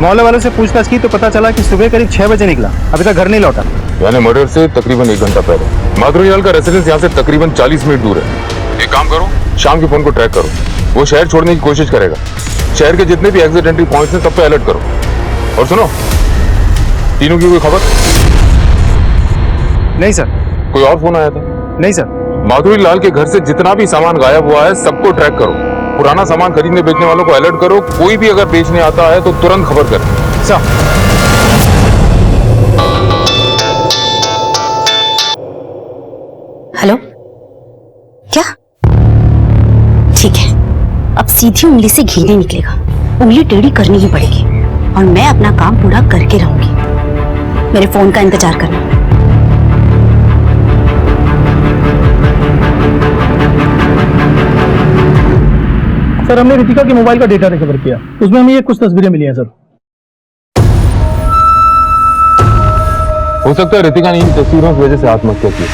G: मोहल्ले वालों से पूछताछ की तो पता चला कि सुबह करीब 6 बजे निकला, अभी तक घर नहीं लौटा।
C: यानी मर्डर से तकरीबन 1 घंटा पहले। माधुरी लाल का रेसिडेंस यहाँ से तकरीबन 40 मिनट दूर है। एक काम करो, शाम के फोन को ट्रैक करो। वो शहर छोड़ने की कोशिश करेगा। शहर के जितने भी एग्जिट एंट्री पॉइंट्स हैं सब पे अलर्ट करो। और सुनो, तीनों की कोई खबर?
G: नहीं सर।
C: कोई और फोन आया था?
G: नहीं सर।
C: माधुरी लाल के घर से जितना भी सामान गायब हुआ है सबको ट्रैक करो। पुराना सामान खरीदने बेचने वालों को अलर्ट करो। कोई भी अगर बेचने आता है तो तुरंत खबर करें।
G: सर
L: हेलो, क्या? ठीक है, अब सीधी उंगली से घी नहीं निकलेगा, उंगली टेढ़ी करनी ही पड़ेगी और मैं अपना काम पूरा करके रहूंगी। मेरे फोन का इंतजार करना।
F: सर हमने रितिका के मोबाइल का डेटा रिकवर किया, उसमें हमें ये कुछ तस्वीरें मिली हैं सर।
C: हो सकता है रितिका ने इन तस्वीरों की वजह से आत्महत्या की।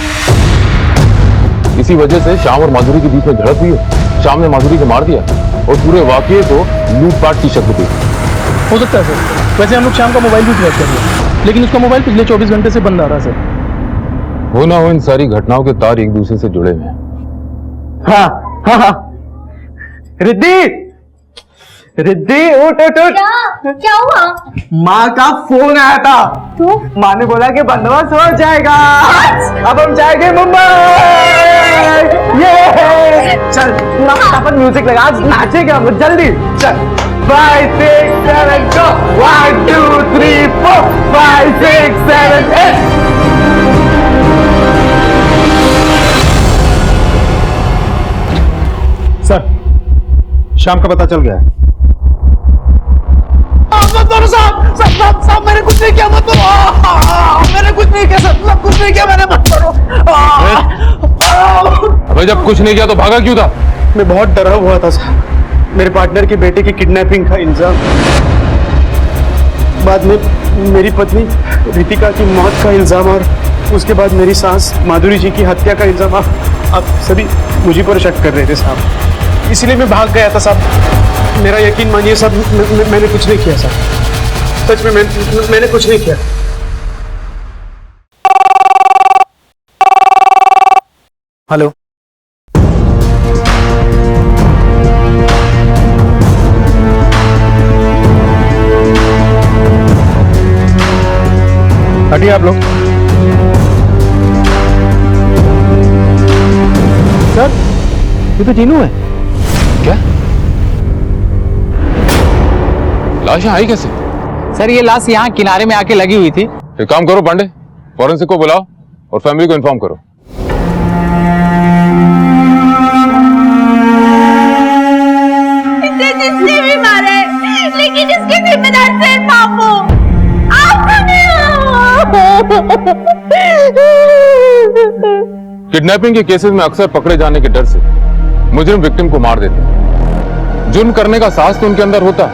C: इसी वजह से श्याम और माधुरी के बीच में झड़प हुई है। श्याम ने माधुरी को मार दिया और पूरे वाकये को लूटपाट की शक्ल दी।
J: हो सकता है सर। वैसे हम लोग शाम का मोबाइल भी ट्रैक कर लिया, लेकिन उसका मोबाइल पिछले 24 घंटे से बंद आ रहा है सर।
C: हो ना हो, इन सारी घटनाओं के तार एक दूसरे से जुड़े हुए हैं।
A: हाँ हाँ हाँ, रिद्धि रिद्धि उठ उठ उठ।
D: क्या हुआ?
A: माँ का फोन आया था।
D: तो
A: माँ ने बोला कि बंदोबस्त हो जाएगा, अब हम जाएंगे मुंबई। ये चल पूरा फटाफट म्यूजिक लगा, आज नाचेगा हम जल्दी। चल 5 6 7 go 1 2 3 4 5 6 7 8।
E: सर, शाम का पता चल गया है।
A: साहब मैंने कुछ नहीं किया, मत मारो। मैंने कुछ नहीं किया सर, सब कुछ नहीं किया मैंने, मत मारो।
C: अबे जब कुछ नहीं किया तो भागा क्यों था?
E: मैं बहुत डरा हुआ था सर। मेरे पार्टनर के बेटे की किडनैपिंग का इल्जाम, बाद में मेरी पत्नी रितिका की मौत का इल्जाम और उसके बाद मेरी सास माधुरी जी की हत्या का इल्जाम। आप सभी मुझे पर शक कर रहे थे साहब, इसलिए मैं भाग गया था साहब। मेरा यकीन मानिए साहब, मैंने कुछ नहीं किया साहब, सच में मैंने कुछ नहीं किया। हेलो, हटिए आप लोग। सर, ये तो जीनू है।
C: क्या? लाश यहाँ आई कैसे?
A: सर ये लाश यहाँ किनारे में आके लगी हुई थी।
C: एक काम करो पांडे, फॉरेंसिक को बुलाओ और फैमिली को इन्फॉर्म करो।
D: इसे जिसने भी मारा है, लेकिन इसके जिम्मेदार सिर्फ आप हो। आप
C: किडनैपिंग के केसेस में अक्सर पकड़े जाने के डर से मुजरिम विक्टिम को मार देते हैं। जुर्म करने का साहस तो उनके अंदर होता,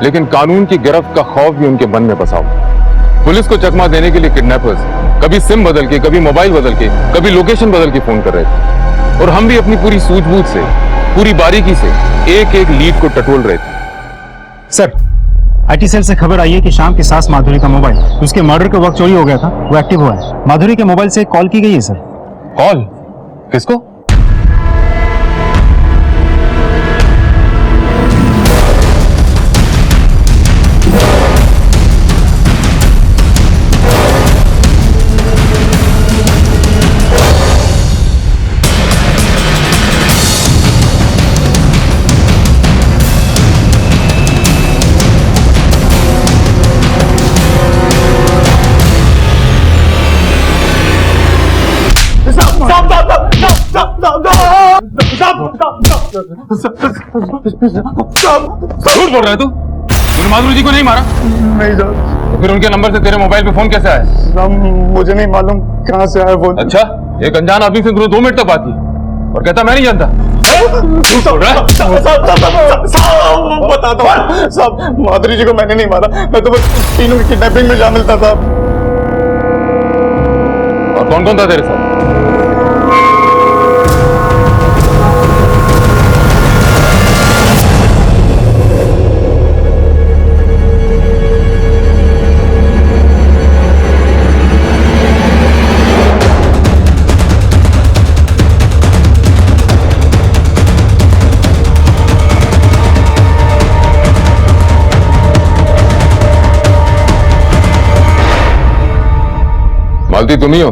C: लेकिन कानून की गिरफ्त का खौफ भी उनके मन में बसा हुआ। पुलिस को चकमा देने के लिए किडनैपर्स कभी सिम बदल के, कभी मोबाइल बदल के, कभी लोकेशन बदल के फोन कर रहे थे, और हम भी अपनी पूरी सूझबूझ से, पूरी बारीकी से एक एक लीड को टटोल रहे थे।
G: सर, आईटी सेल से खबर आई है कि शाम की सास माधुरी का मोबाइल उसके मर्डर के वक्त चोरी हो गया था, वो एक्टिव हुआ है। माधुरी के मोबाइल से कॉल की गई है सर।
C: कॉल? किसको? झूठ बोल रहा है तू? तूने माधुरी जी को नहीं मारा?
E: नहीं सर।
C: तो फिर उनके नंबर से तेरे मोबाइल पे फोन कैसे आया?
E: मुझे नहीं मालूम कहाँ से आया फोन।
C: अच्छा, एक अनजान आदमी से तूने 2 मिनट तक बात की और कहता मैं नहीं जानता। झूठ बोल रहा है?
E: बता दो साहब, माधुरी जी को मैंने नहीं मारा, मैं तो बस तीनों की किडनैपिंग में शामिल था साहब।
C: और कौन कौन था तेरे साथ? मालती तुम ही हो?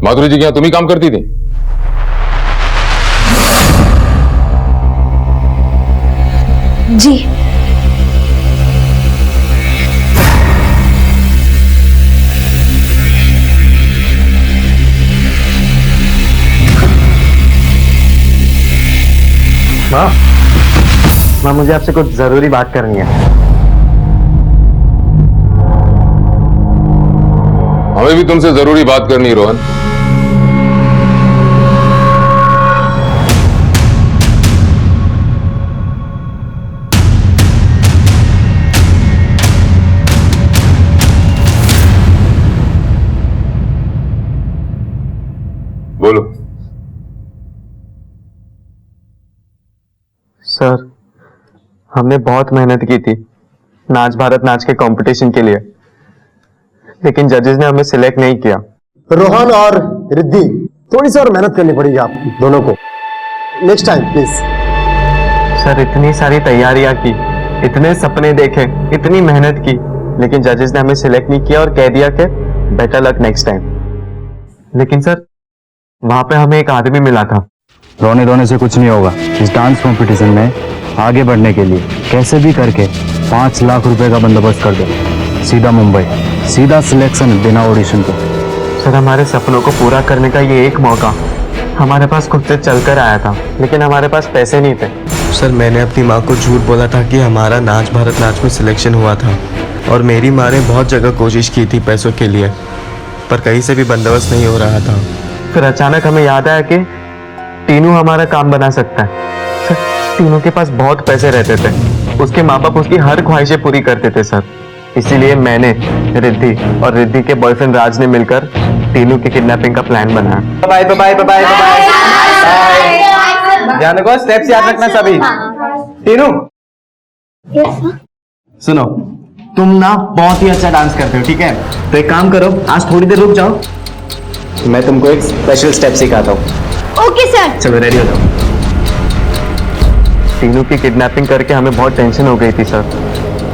C: माधुरी जी के यहाँ तुम ही काम करती थी?
I: जी।
A: माँ मुझे आपसे कुछ जरूरी बात करनी है।
C: हमें भी तुमसे जरूरी बात करनी है रोहन।
A: सर, हमने बहुत मेहनत की थी नाच भारत नाच के कंपटीशन के लिए, लेकिन जजेस ने हमें सिलेक्ट नहीं किया।
E: रोहन और रिद्धि, थोड़ी सी और मेहनत करनी पड़ेगी आप दोनों को। Next time please.
A: सर, इतनी सारी तैयारियां की, इतने सपने देखे, इतनी मेहनत की, लेकिन जजेस ने हमें सिलेक्ट नहीं किया और कह दिया कि बेटर लक नेक्स्ट टाइम। लेकिन सर, वहां पे हमें एक आदमी मिला था।
G: रोने धोने से कुछ नहीं होगा। इस डांस कंपटीशन में आगे बढ़ने के लिए कैसे भी करके 5 लाख रुपए का बंदोबस्त कर दो। सीधा मुंबई, सीधा सिलेक्शन बिना ऑडिशन के।
A: सर, हमारे सपनों को पूरा करने का ये एक मौका हमारे पास खुद से चलकर आया था, लेकिन हमारे पास पैसे नहीं थे।
M: सर, मैंने अपनी माँ को झूठ बोला था कि हमारा नाच भारत नाच में सिलेक्शन हुआ था, और मेरी माँ ने बहुत जगह कोशिश की थी पैसों के लिए, पर कहीं से भी बंदोबस्त नहीं हो रहा था।
A: फिर अचानक हमें याद आया कि टीनू हमारा काम बना सकता है। सर, टीनू के पास बहुत पैसे रहते थे, उसके माँ बाप उसकी हर ख्वाहिशें पूरी करते थे सर। इसीलिए मैंने, रिद्धि और रिद्धि के बॉयफ्रेंड राज ने मिलकर टीनू की किडनैपिंग का प्लान बनाया।
N: Bye bye bye bye bye. ध्यान रखो, स्टेप्स याद रखना सभी। टीनू, सुनो, तुम ना बहुत ही अच्छा डांस करते हो, ठीक है? तो एक काम करो, आज थोड़ी देर रुक जाओ, मैं तुमको एक स्पेशल स्टेप सिखाता हूँ।
D: Okay sir.
N: चलो रेडी हो जाओ।
A: टीनू की किडनैपिंग करके हमें बहुत टेंशन हो गई थी सर,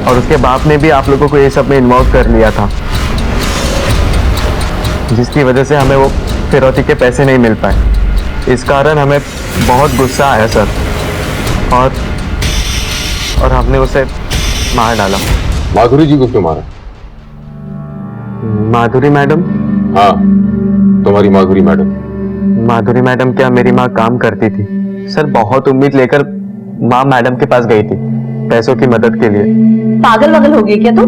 A: और उसके बाप ने भी आप लोगों को ये सब में इन्वॉल्व कर लिया था, जिसकी वजह से हमें वो फिरौती के पैसे नहीं मिल पाए। इस कारण हमें बहुत गुस्सा आया सर, और हमने उसे मार डाला।
C: माधुरी जी को क्यों मारा?
A: माधुरी मैडम?
C: हाँ, तुम्हारी माधुरी मैडम।
A: माधुरी मैडम क्या मेरी माँ काम करती थी सर। बहुत उम्मीद लेकर माँ मैडम के पास गई थी पैसों की मदद के लिए।
H: पागल वगल हो गई क्या तू?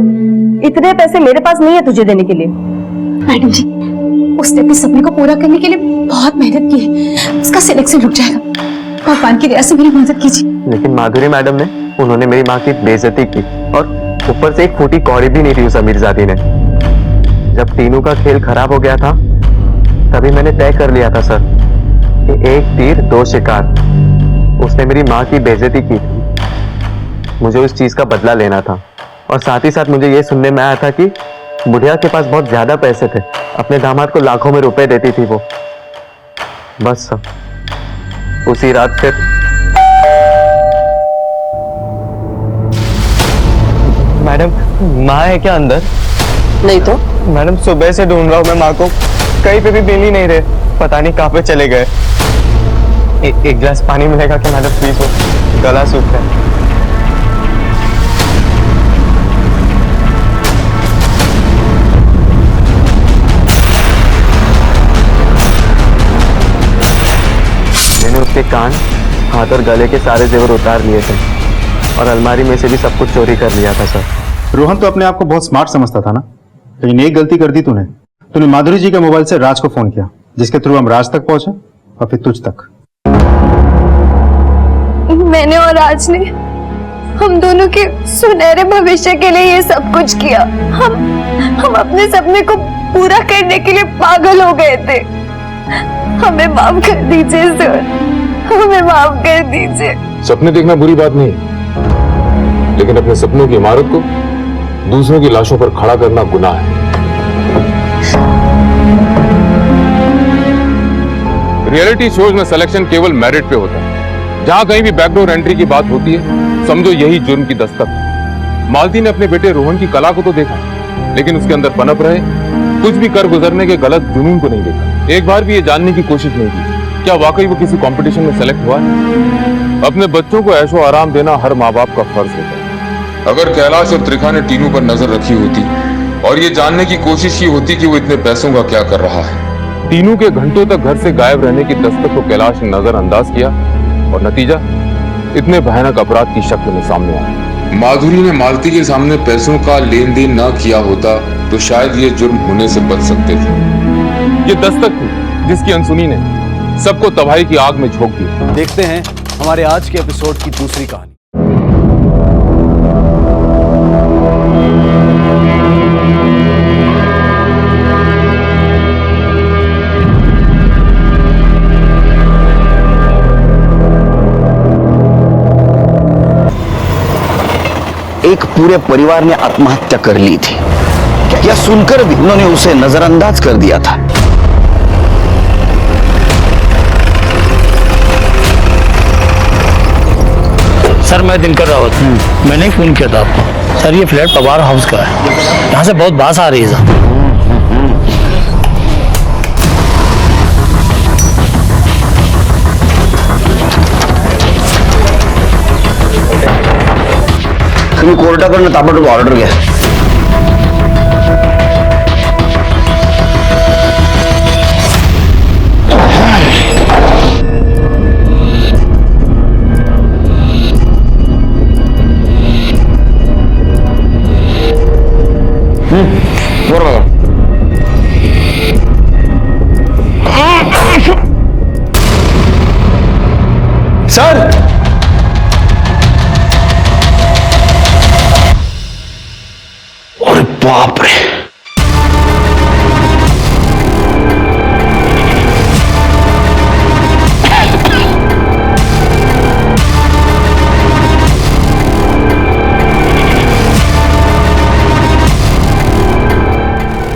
H: इतने पैसे मेरे पास नहीं है तुझे देने के लिए।
D: मैडम जी, उसने अपने सपने को पूरा करने के लिए बहुत मेहनत की है, उसका सिलेक्शन रुक जाएगा, भगवान की दया से मेरी मदद कीजिए।
A: लेकिन माधुरी मैडम ने, उन्होंने मेरी माँ की बेइज्जती की, और ऊपर से एक फूटी कौड़ी भी नहीं दी उस अमीरजादी ने। जब टीनू का खेल खराब हो गया था, तभी मैंने तय कर लिया था सर कि एक तीर दो शिकार। उसने मेरी माँ की बेइज्जती की थी, मुझे उस चीज का बदला लेना था, और साथ ही साथ मुझे ये सुनने में आया था कि बुढ़िया के पास बहुत ज्यादा पैसे थे, अपने दामाद को लाखों में रुपए देती थी वो। बस सर, उसी रात फिर मैडम, माँ है क्या अंदर?
H: नहीं तो
A: मैडम, सुबह से ढूंढ रहा हूँ मैं माँ को, कहीं पे भी मिल ही नहीं रहे, पता नहीं कहाँ पे चले गए। एक गिलास पानी मिलेगा क्या मैडम प्लीज? वो गला सूख है। मैंने उसके कान, हाथ और गले के सारे जेवर उतार लिए थे, और अलमारी में से भी सब कुछ चोरी कर लिया था सर।
E: रोहन तो अपने आप को बहुत स्मार्ट समझता था ना, लेकिन एक गलती कर दी तूने। तूने माधुरी जी के मोबाइल से राज को फोन किया, जिसके थ्रू हम राज तक पहुंचे और फिर तुझ तक।
I: मैंने और राज ने हम दोनों के सुनहरे भविष्य के लिए ये सब कुछ किया। हम अपने सपने को पूरा करने के लिए पागल हो गए थे। हमें माफ कर दीजिए सर, हमें माफ कर दीजिए।
C: सपने देखना बुरी बात नहीं, लेकिन अपने सपनों की इमारत को दूसरों की लाशों पर खड़ा करना गुनाह है। रियलिटी शोज में सिलेक्शन केवल मेरिट पे होता है। जहां कहीं भी बैकडोर एंट्री की बात होती है, समझो यही जुर्म की दस्तक है। मालती ने अपने बेटे रोहन की कला को तो देखा, लेकिन उसके अंदर पनप रहे कुछ भी कर गुजरने के गलत जुनून को नहीं देखा। एक बार भी ये जानने की कोशिश नहीं की क्या वाकई वो किसी कंपटीशन में सेलेक्ट हुआ है। अपने बच्चों को ऐशो आराम देना हर माँ बाप का फर्ज होता है। अगर कैलाश और त्रिखा ने टीनू पर नजर रखी होती और ये जानने की कोशिश की होती कि वो इतने पैसों का क्या कर रहा है। टीनू के घंटों तक घर से गायब रहने की दस्तक को कैलाश ने नजरअंदाज किया, और नतीजा इतने भयानक अपराध की शक्ल में सामने आया। माधुरी ने मालती के सामने पैसों का लेन देन न किया होता तो शायद ये जुर्म होने से बच सकते थे। ये दस्तक थी जिसकी अनसुनी ने सबको तबाही की आग में झोंक दिया।
O: देखते हैं हमारे आज के एपिसोड की दूसरी कहानी।
P: एक पूरे परिवार ने आत्महत्या कर ली थी। यह सुनकर भी उन्होंने उसे नजरअंदाज कर दिया था।
Q: सर मैं दिनकर रावत, मैंने ही फोन किया था आपको। सर ये फ्लैट पवार हाउस का है, यहाँ से बहुत बास आ रही है सर।
P: तुम्ही कोर्टाकडनं ताबडतोब ऑर्डर घ्या। बरोबर
E: सर,
P: अरे बाप रे,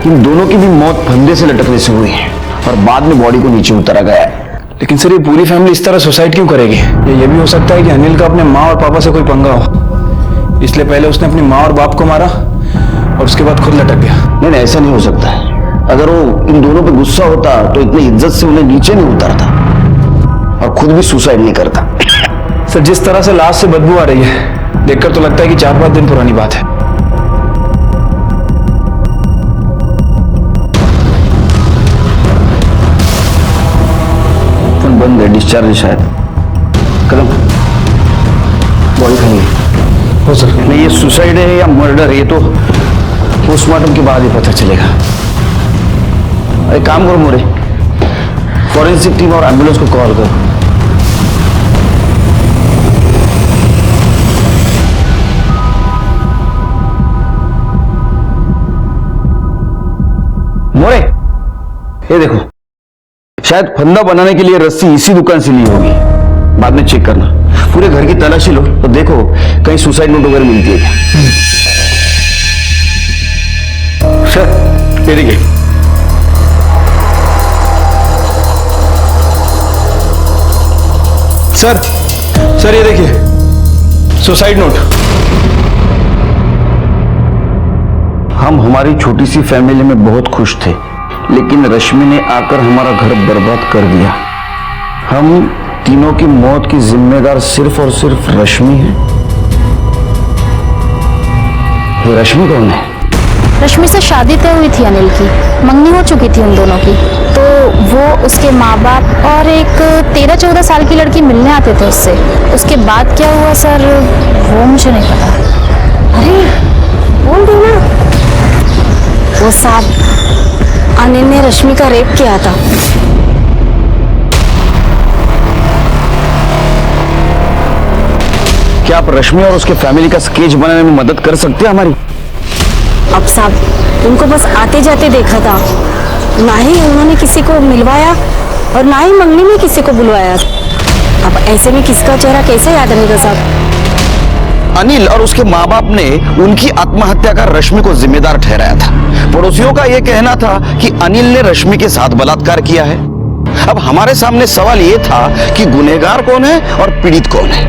P: इन दोनों की भी मौत फंदे से लटकने से हुई है और बाद में बॉडी को नीचे उतारा गया है।
F: लेकिन सर ये पूरी फैमिली इस तरह सुसाइड क्यों करेगी? ये भी हो सकता है कि अनिल का अपने माँ और पापा से कोई पंगा हो, इसलिए पहले उसने अपनी माँ और बाप को मारा और उसके बाद खुद लटक गया।
P: नहीं, ऐसा नहीं हो सकता है। अगर वो इन दोनों पे गुस्सा होता तो इतनी इज्जत से उन्हें नीचे नहीं उतारता और खुद भी सुसाइड नहीं करता।
F: सर जिस तरह से लाश से बदबू आ रही है, देखकर तो लगता है कि 4-5 दिन पुरानी बात है।
P: फोन बंद है, डिस्चार्ज है शायद। कदम, बॉडी खाली है।
F: हो सकता
P: नहीं, ये सुसाइड है या मर्डर है, ये तो पोस्टमार्टम के बाद ही पता चलेगा। अरे काम करो मोरे, फॉरेंसिक टीम और एम्बुलेंस को कॉल करो। मोरे, ये देखो, शायद फंदा बनाने के लिए रस्सी इसी दुकान से ली होगी। बाद में चेक करना, पूरे घर की तलाशी लो तो देखो कहीं सुसाइड नोट वगैरह मिलती है क्या। सर ये देखिए,
F: सर ये देखिए सुसाइड नोट।
P: हम हमारी छोटी सी फैमिली में बहुत खुश थे, लेकिन रश्मि ने आकर हमारा घर बर्बाद कर दिया। हम तीनों की मौत की जिम्मेदार सिर्फ और सिर्फ रश्मि है। ये रश्मि कौन है?
L: रश्मि से शादी तय हुई थी अनिल की, मंगनी हो चुकी थी उन दोनों की, तो वो उसके माँ बाप और एक 13-14 साल की लड़की मिलने आते थे उससे। उसके बाद क्या हुआ सर, वो मुझे नहीं पता।
D: अरे बोल दो ना।
L: वो साहब, अनिल ने रश्मि का रेप किया था।
P: क्या आप रश्मि और उसके फैमिली का स्केच बनाने में मदद कर सकते हैं हमारी?
L: अब साहब, उनको बस आते जाते देखा था, ना ही उन्होंने किसी को मिलवाया और ना ही मंगनी में किसी को बुलवाया। अब ऐसे में किसका चेहरा कैसे याद रहेगा साहब?
P: अनिल और उसके माँ बाप ने उनकी आत्महत्या का रश्मि को जिम्मेदार ठहराया था। पड़ोसियों का यह कहना था कि अनिल ने रश्मि के साथ बलात्कार किया है। अब हमारे सामने सवाल यह था कि गुनहगार कौन है और पीड़ित कौन है।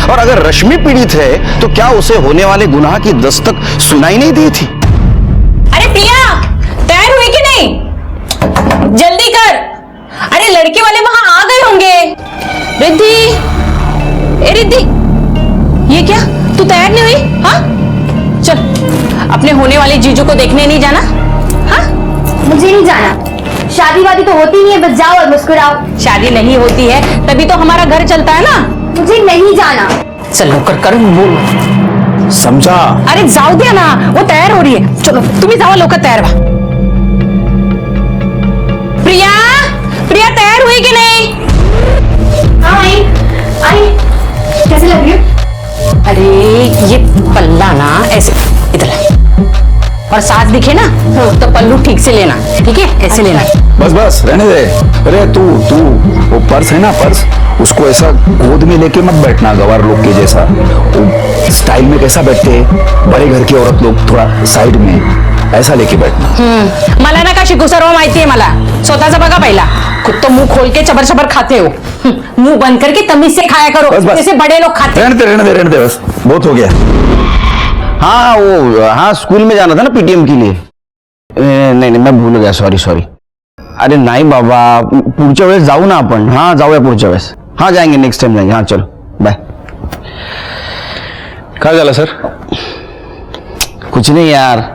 P: और अगर रश्मि पीड़ित है तो क्या उसे होने वाले गुनाह की दस्तक सुनाई नहीं दी थी?
R: अरे प्रिया, तैयार हुई कि नहीं? जल्दी कर। अरे लड़के वाले वहां आ गए होंगे। रिद्धि, ए रिद्धि, ये क्या, तू तैयार नहीं हुई? हाँ चल, अपने होने वाले जीजू को देखने नहीं जाना? हाँ
D: मुझे नहीं जाना, शादी वादी तो होती नहीं है, बस जाओ और मुस्कुराओ।
R: शादी नहीं होती है तभी तो हमारा घर चलता है ना।
D: मुझे नहीं जाना।
R: चलो कर बोल।
F: समझा?
R: अरे जाओ दिया ना, वो तैयार हो रही है। चलो तुम्हें जाओ, लोग तैयार बा। प्रिया, प्रिया तैयार हुई कि नहीं?
D: हाँ आई। कैसे लग रही हो?
R: अरे ये पल्ला ना ऐसे, इधर और सास दिखे ना तो पल्लू ठीक से लेना, ठीक है? ऐसे लेना।
P: बस बस रहने दे। अरे तू तू वो पर्स है ना, पर्स, उसको ऐसा गोद में लेके मत बैठना गवार लोग के जैसा। वो स्टाइल में कैसा बैठते हैं बड़े घर की औरत लोग, थोड़ा साइड में ऐसा लेके बैठना।
R: मला ना का शिकू सर्व माहिती आहे मला, स्वतःचा बघा पहिला। खुद तो मुंह खोल के चबर चबर खाते हो, मुंह बंद करके तमीज से खाया करो,
P: बस, बस।
R: जैसे बड़े लोग खाते हैं।
P: रहने दे बस, बहुत हो गया। हाँ वो, हाँ स्कूल में जाना था ना पीटीएम के लिए। नहीं मैं भूल गया, सॉरी। अरे नाही बाबा, पुढच्या वेळेस जाऊ ना आपण। हाँ जाऊया पुढच्या वेळेस। हाँ जाएंगे, नेक्स्ट टाइम जाएंगे। हाँ चलो बाय।
F: क्या झालं सर?
P: कुछ नहीं यार,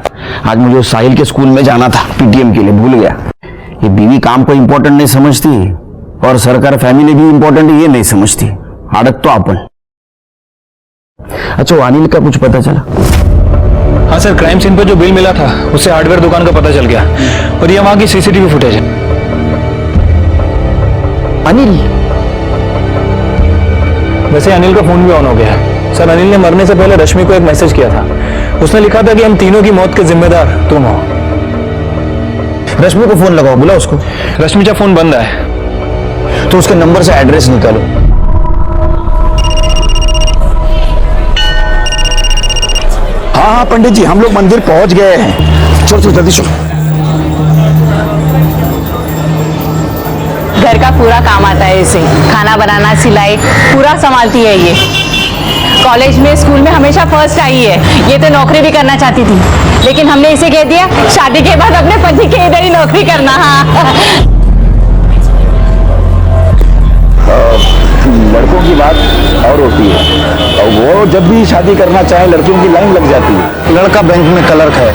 P: आज मुझे साहिल के स्कूल में जाना था पीटीएम के लिए, भूल गया। ये बीवी काम को इम्पोर्टेंट नहीं समझती और सरकार फैमिली भी इम्पोर्टेंट ये नहीं समझती। अड़क तो अपन। अच्छा वो अनिल का कुछ पता चला?
F: हाँ सर, क्राइम सीन पर जो बिल मिला था उससे हार्डवेयर दुकान का पता चल गया और ये वहां की सीसीटीवी फुटेज है।
P: अनिल?
F: वैसे अनिल का फोन भी ऑन हो गया है सर। अनिल ने मरने से पहले रश्मि को एक मैसेज किया था। उसने लिखा था कि हम तीनों की मौत के जिम्मेदार तुम हो।
P: रश्मि को फोन लगाओ, बुला उसको।
F: रश्मि का फोन बंद है।
P: तो उसके नंबर से एड्रेस निकालो। हाँ पंडित जी, हम लोग मंदिर पहुंच गए हैं। चलो जल्दी चलो।
R: घर का पूरा काम आता है इसे, खाना बनाना, सिलाई पूरा संभालती है ये। कॉलेज में, स्कूल में हमेशा फर्स्ट आई है। ये तो नौकरी भी करना चाहती थी, लेकिन हमने इसे कह दिया शादी के बाद अपने पति के इधर ही नौकरी करना। हाँ
P: लड़कों की बात और होती है, और वो जब भी शादी करना चाहे लड़कियों की लाइन लग जाती है।
E: लड़का बैंक में क्लर्क है,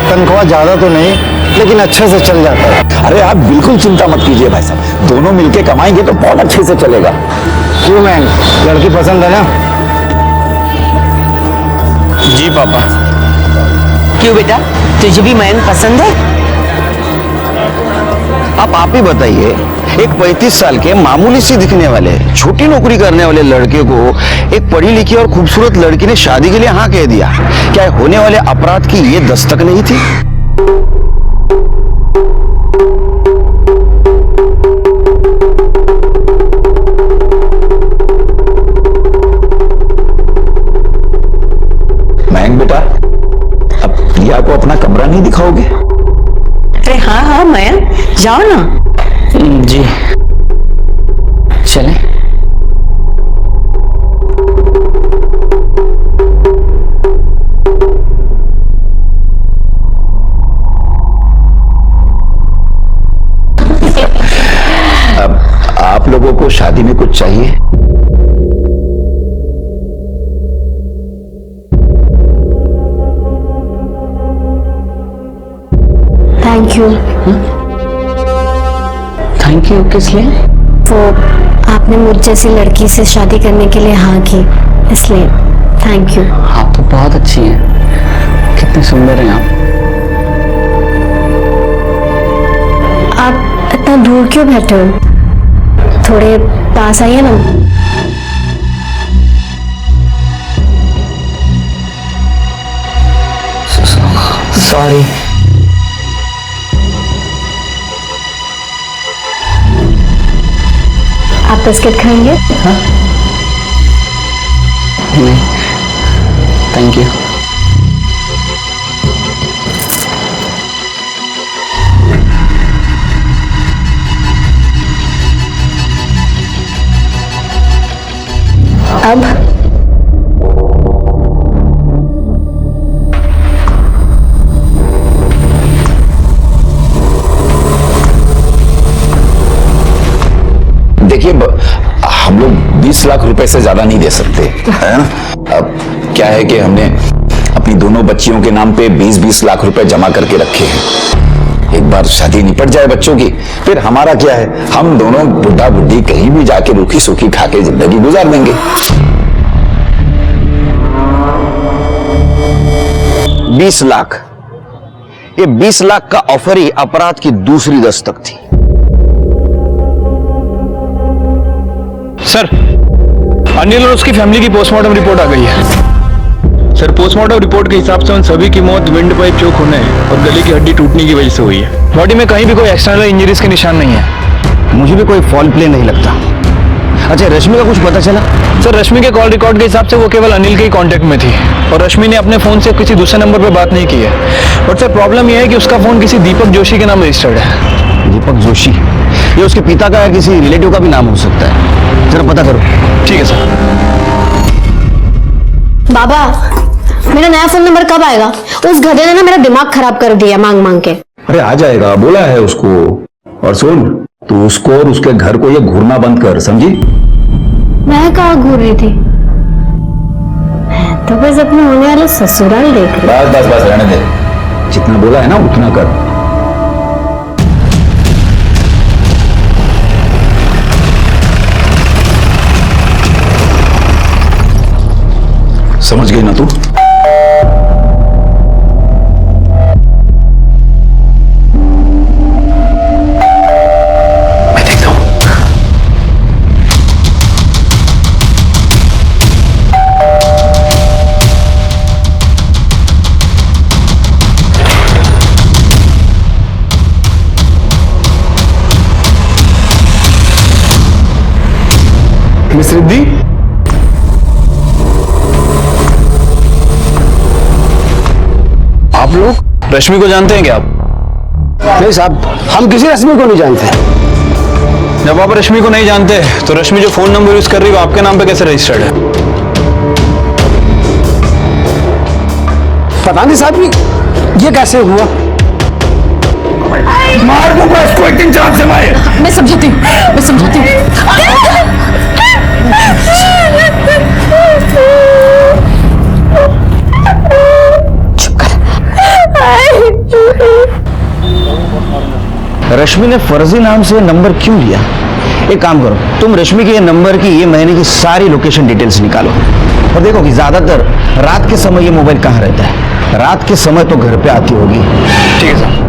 E: तनख्वाह ज्यादा तो नहीं लेकिन अच्छे से चल जाता है।
P: अरे आप बिल्कुल चिंता मत कीजिए भाई साहब, दोनों मिलके कमाएंगे तो बहुत अच्छे से चलेगा।
E: क्यों मैम, लड़की पसंद है ना?
F: जी पापा।
L: क्यों बेटा, तुझे भी मैन पसंद है?
P: अब आप ही बताइए, एक 35 साल के मामूली सी दिखने वाले, छोटी नौकरी करने वाले लड़के को एक पढ़ी लिखी और खूबसूरत लड़की ने शादी के लिए हाँ कह दिया। क्या होने वाले अपराध की ये दस्तक नहीं थी? महंग बेटा, अब प्रिया को अपना कमरा नहीं दिखाओगे?
L: अरे हाँ मैन, जाओ ना।
Q: जी चलें।
P: अब आप लोगों को शादी में कुछ चाहिए?
I: Thank you.
Q: थैंक यू किस लिए?
I: वो आपने मुझ जैसी लड़की से शादी करने के लिए हाँ की, इसलिए थैंक यू।
Q: आप तो बहुत अच्छी हैं, कितने सुंदर हैं
I: आप इतना दूर क्यों बैठे हो? थोड़े पास आइए ना।
Q: सॉरी।
I: आप बिस्किट खाएंगे?
Q: हाँ? नहीं थैंक यू।
I: अब
P: देखिए हम लोग 20 लाख रुपए से ज्यादा नहीं दे सकते, है ना। अब क्या है कि हमने अपनी दोनों बच्चियों के नाम पे 20-20 लाख रुपए जमा करके रखे हैं। एक बार शादी निपट जाए बच्चों की, फिर हमारा क्या है, हम दोनों बुढ़ा बुढ़ी कहीं भी जाके रूखी सूखी खा के जिंदगी गुजार देंगे। 20 लाख, ये 20 लाख का ऑफर ही अपराध की दूसरी दस्तक थी।
F: सर, अनिल और उसकी फैमिली की पोस्टमार्टम रिपोर्ट आ गई है।
J: सर पोस्टमार्टम रिपोर्ट के हिसाब से उन सभी की मौत विंड पाइप चोक होने और गले की हड्डी टूटने की वजह से हुई है। बॉडी में कहीं भी कोई एक्सटर्नल इंजरीज के निशान नहीं है।
P: मुझे भी कोई फॉल प्ले नहीं लगता। अच्छा, रश्मि का कुछ पता चला?
J: सर रश्मि के कॉल रिकॉर्ड के हिसाब से वो केवल अनिल के ही कांटेक्ट में थी और रश्मि ने अपने फोन से किसी दूसरे नंबर पर बात नहीं की है। बट सर प्रॉब्लम यह है कि उसका फोन किसी दीपक जोशी के नाम रजिस्टर्ड है।
P: दीपक जोशी? ये उसके पिता का या किसी रिलेटिव का भी नाम हो सकता है। जरा पता करो।
J: ठीक है सर।
L: बाबा, मेरा नया फोन नंबर कब आएगा? उस गधे ने ना मेरा दिमाग खराब कर दिया मांग मांग के।
S: अरे आ जाएगा, बोला है उसको। और सुन, तू उसको और उसके घर को ये घूरना बंद कर, समझी?
L: मैं कहाँ घूर रही थी? तो बस अपने होने वाले ससुराल देख रही।
S: बस बस बस, रहने दे। जितना बोला है ना उतना कर। समझ गई ना तू?
F: मिस रिद्धि, आप लोग रश्मि को जानते हैं क्या? आप?
P: नहीं साहब, हम किसी रश्मि को नहीं जानते।
F: जब आप रश्मि को नहीं जानते तो रश्मि जो फोन नंबर यूज कर रही है वो आपके नाम पे कैसे रजिस्टर्ड है?
P: पता नहीं साहब, ये कैसे हुआ?
S: मार दूंगा इसको, एक दिन जान से मारे।
R: मैं समझाती हूँ, मैं समझाती हूँ।
P: रश्मि ने फर्जी नाम से नंबर क्यों लिया? एक काम करो, तुम रश्मि के ये नंबर की ये महीने की सारी लोकेशन डिटेल्स निकालो और देखो कि ज्यादातर रात के समय ये मोबाइल कहाँ रहता है। रात के समय तो घर पे आती होगी।
F: ठीक है सर।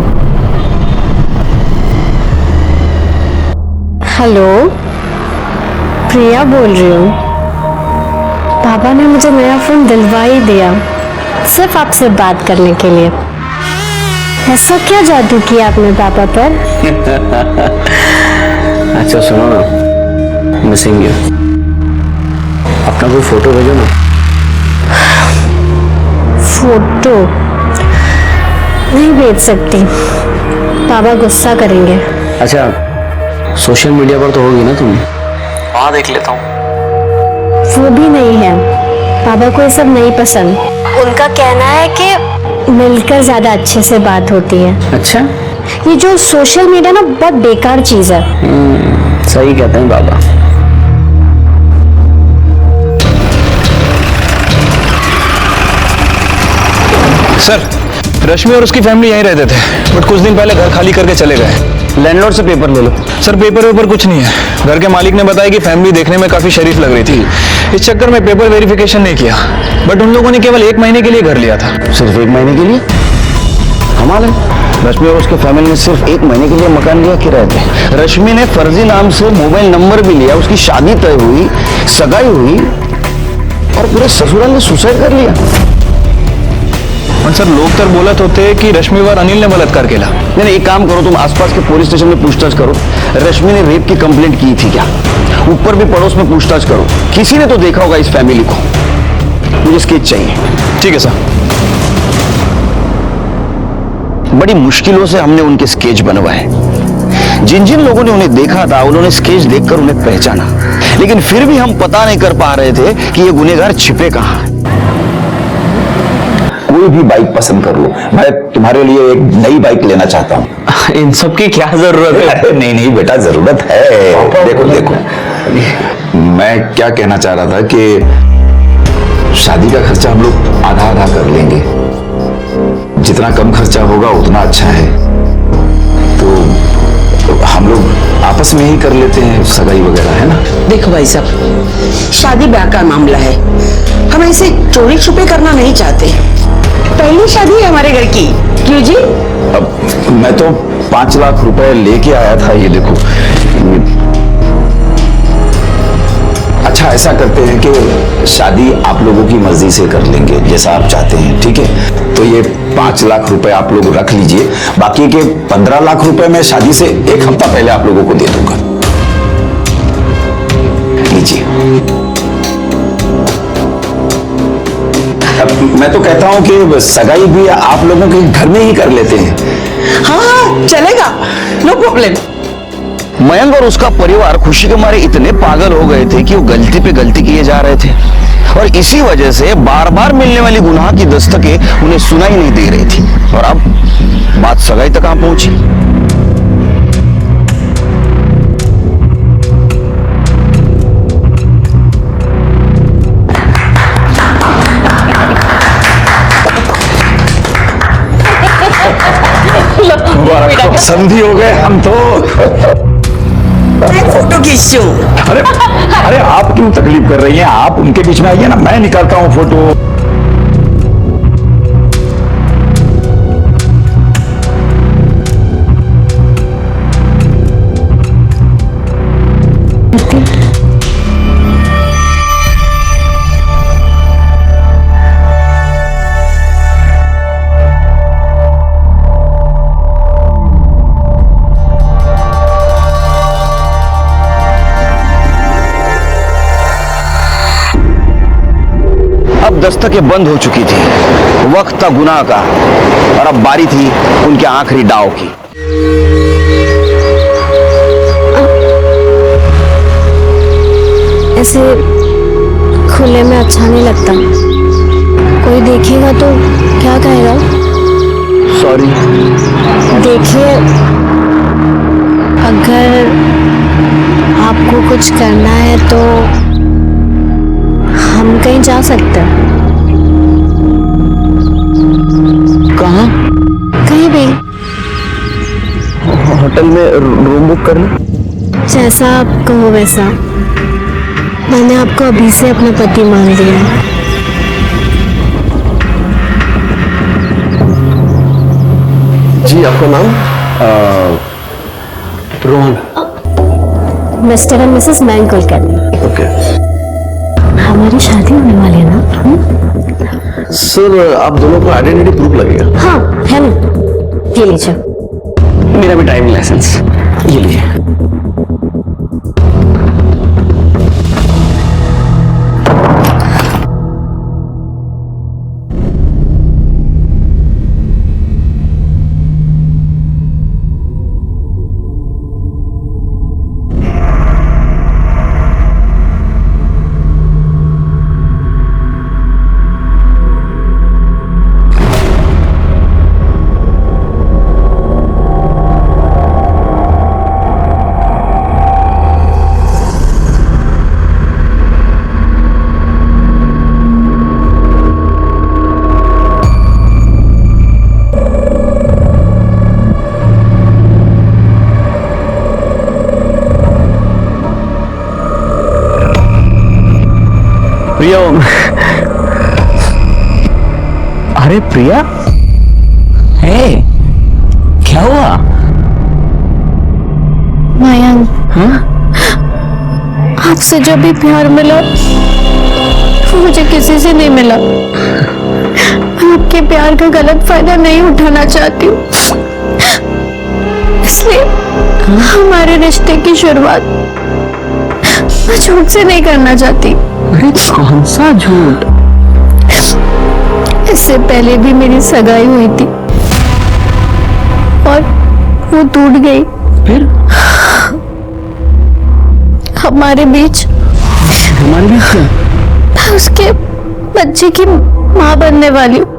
L: हेलो, प्रिया बोल रही हूँ। पापा ने मुझे नया फोन दिलवा ही दिया सिर्फ आपसे बात करने के लिए। ऐसा क्या जादू किया आपने पापा पर?
N: अच्छा सुनो ना, मिसिंग यू, अपना कोई फोटो भेजो ना।
L: फोटो नहीं भेज सकती, पापा गुस्सा करेंगे।
N: अच्छा, सोशल मीडिया पर तो होगी ना तुम? वहाँ देख लेता हूँ।
L: वो भी नहीं है, पापा को ये सब नहीं पसंद। उनका कहना है कि मिलकर ज्यादा अच्छे से बात होती है।
N: अच्छा,
L: ये जो सोशल मीडिया ना बहुत बेकार चीज है।
N: सही कहते हैं बाबा।
F: सर, रश्मि और उसकी फैमिली यहीं रहते थे बट कुछ दिन पहले घर खाली करके चले गए।
P: लैंडलॉर्ड से पेपर ले लो।
F: सर पेपर कुछ नहीं है। घर के मालिक ने बताया कि फैमिली देखने में काफी शरीफ लग रही थी, इस चक्कर में पेपर वेरिफिकेशन नहीं किया। बट उन लोगों ने केवल 1 महीने के लिए घर लिया था।
P: सिर्फ 1 महीने के लिए? कमाल है, रश्मि और उसके फैमिली ने सिर्फ 1 महीने के लिए मकान लिया किराए पे। रश्मि ने फर्जी नाम से मोबाइल नंबर भी लिया, उसकी शादी तय हुई, सगाई हुई और पूरे ससुराल ने सुसाइड कर लिया।
F: और सर लोग तो बोलत होते कि रश्मि और अनिल ने बलात्कार किया।
P: नहीं, एक काम करो, तुम आसपास के पुलिस स्टेशन में पूछताछ करो। रश्मि ने रेप की कंप्लेंट की थी क्या? ऊपर भी पड़ोस में पूछताछ करो, किसी ने तो देखा होगा इस फैमिली को। मुझे स्केच चाहिए।
F: ठीक है सर।
P: बड़ी मुश्किलों से हमने उनके स्केच बनवाए। जिन जिन लोगों ने उन्हें देखा था उन्होंने स्केच देखकर उन्हें पहचाना, लेकिन फिर भी हम पता नहीं कर पा रहे थे कि ये गुनहगार छिपे कहाँ हैं।
S: कोई भी बाइक पसंद कर लो, मैं तुम्हारे लिए एक नई बाइक लेना चाहता हूँ।
N: इन सब की क्या जरूरत है?
S: अरे नहीं बेटा, जरूरत है। देखो, मैं क्या कहना चाह रहा था कि शादी का खर्चा हम लोग आधा आधा कर लेंगे। जितना कम खर्चा होगा उतना अच्छा है। तो हम लोग आपस में ही कर लेते हैं सगाई वगैरह, है ना?
T: देखो भाई साहब, शादी ब्याह का मामला है, हम ऐसे चोरी छुपे करना नहीं चाहते। पहली शादी है हमारे घर की, क्यों जी?
S: अब मैं तो 5 लाख रुपए लेके आया था, ये देखो। अच्छा ऐसा करते हैं कि शादी आप लोगों की मर्जी से कर लेंगे, जैसा आप चाहते हैं, ठीक है? तो ये 5 लाख रुपए आप लोग रख लीजिए, बाकी के 15 लाख रुपए मैं शादी से 1 हफ्ता पहले आप लोगों को दे दूंगा। लीजिए। अब मैं तो कहता हूं कि सगाई भी आप लोगों के घर में ही कर लेते हैं।
T: हाँ चलेगा, नो प्रॉब्लम।
P: मयंक और उसका परिवार खुशी के मारे इतने पागल हो गए थे कि वो गलती पे गलती किए जा रहे थे, और इसी वजह से बार बार मिलने वाली गुनाह की दस्तकें उन्हें सुनाई नहीं दे रही थी, और अब बात सगाई तक आ पहुंची।
S: समझी हो गए हम तो।
T: फोटो खींचो।
S: अरे अरे आप क्यों तकलीफ कर रही हैं? आप उनके बीच में आइए ना, मैं निकालता हूं फोटो।
P: दस्तकें बंद हो चुकी थी, वक्त था गुनाह का, और अब बारी थी उनके आखिरी दाव की।
I: ऐसे खुले में अच्छा नहीं लगता, कोई देखेगा तो क्या कहेगा?
P: सॉरी।
I: देखिए, अगर आपको कुछ करना है तो हम कहीं जा सकते हैं।
P: कहाँ?
I: कहीं भी।
P: होटल में रूम बुक कर लो।
I: जैसा आप कहो वैसा। मैंने आपको अभी से अपना पति मान लिया है।
F: जी आपका नाम? रोहन।
I: मिस्टर एंड मिसेस मैंग कुलकर्णी।
F: ओके।
I: हमारी शादी होने वाली है ना?
F: सर आप दोनों को आइडेंटिटी प्रूफ लगेगा।
I: हाँ है ना, ये लीजिए।
F: मेरा भी ड्राइविंग लाइसेंस, ये लीजिए। प्रिया। अरे प्रिया, हे क्या हुआ?
I: मयंक, आपसे जब भी प्यार मिला मुझे किसी से नहीं मिला। मैं आपके प्यार का गलत फायदा नहीं उठाना चाहती हूँ, इसलिए हमारे रिश्ते की शुरुआत मैं झूठ से नहीं करना चाहती।
F: अरे कौन सा झूठ?
I: इससे पहले भी मेरी सगाई हुई थी और वो टूट गई।
F: फिर
I: हमारे बीच
F: क्या?
I: मैं उसके बच्चे की माँ बनने वाली हूँ।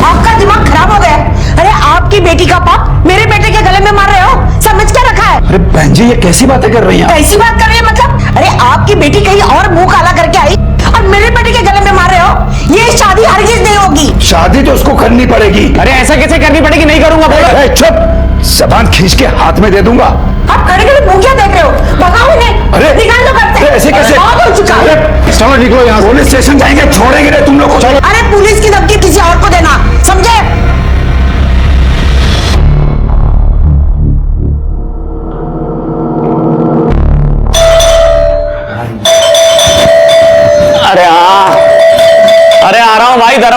T: आपका दिमाग खराब हो गया। अरे आपकी बेटी का पाप मेरे बेटे के गले में मार रहे हो, समझ क्या रखा है?
S: अरे बहन जी ये कैसी बातें कर रही हैं?
T: कैसी बात कर रही है मतलब? अरे आपकी बेटी कहीं और मुंह काला करके आई और मेरे बेटे के गले में मार रहे हो? ये शादी हरगिज नहीं होगी।
S: शादी तो उसको करनी पड़ेगी।
F: अरे ऐसा कैसे करनी पड़ेगी? नहीं करूंगा। बोलो।
S: चुप, जबान खींच के हाथ में दे दूंगा।
T: आप खड़े खड़े मुंह क्या देख रहे हो? भगाओ इन्हें।
S: अरे
T: निकाल दो घर से।
S: ऐसे कैसे?
T: बहुत हो चुका है।
S: चलो निकलो यहाँ, पुलिस स्टेशन जाएंगे, छोड़ेंगे नहीं तुम लोग को। चलो।
T: अरे पुलिस की धमकी किसी और को देना, समझे?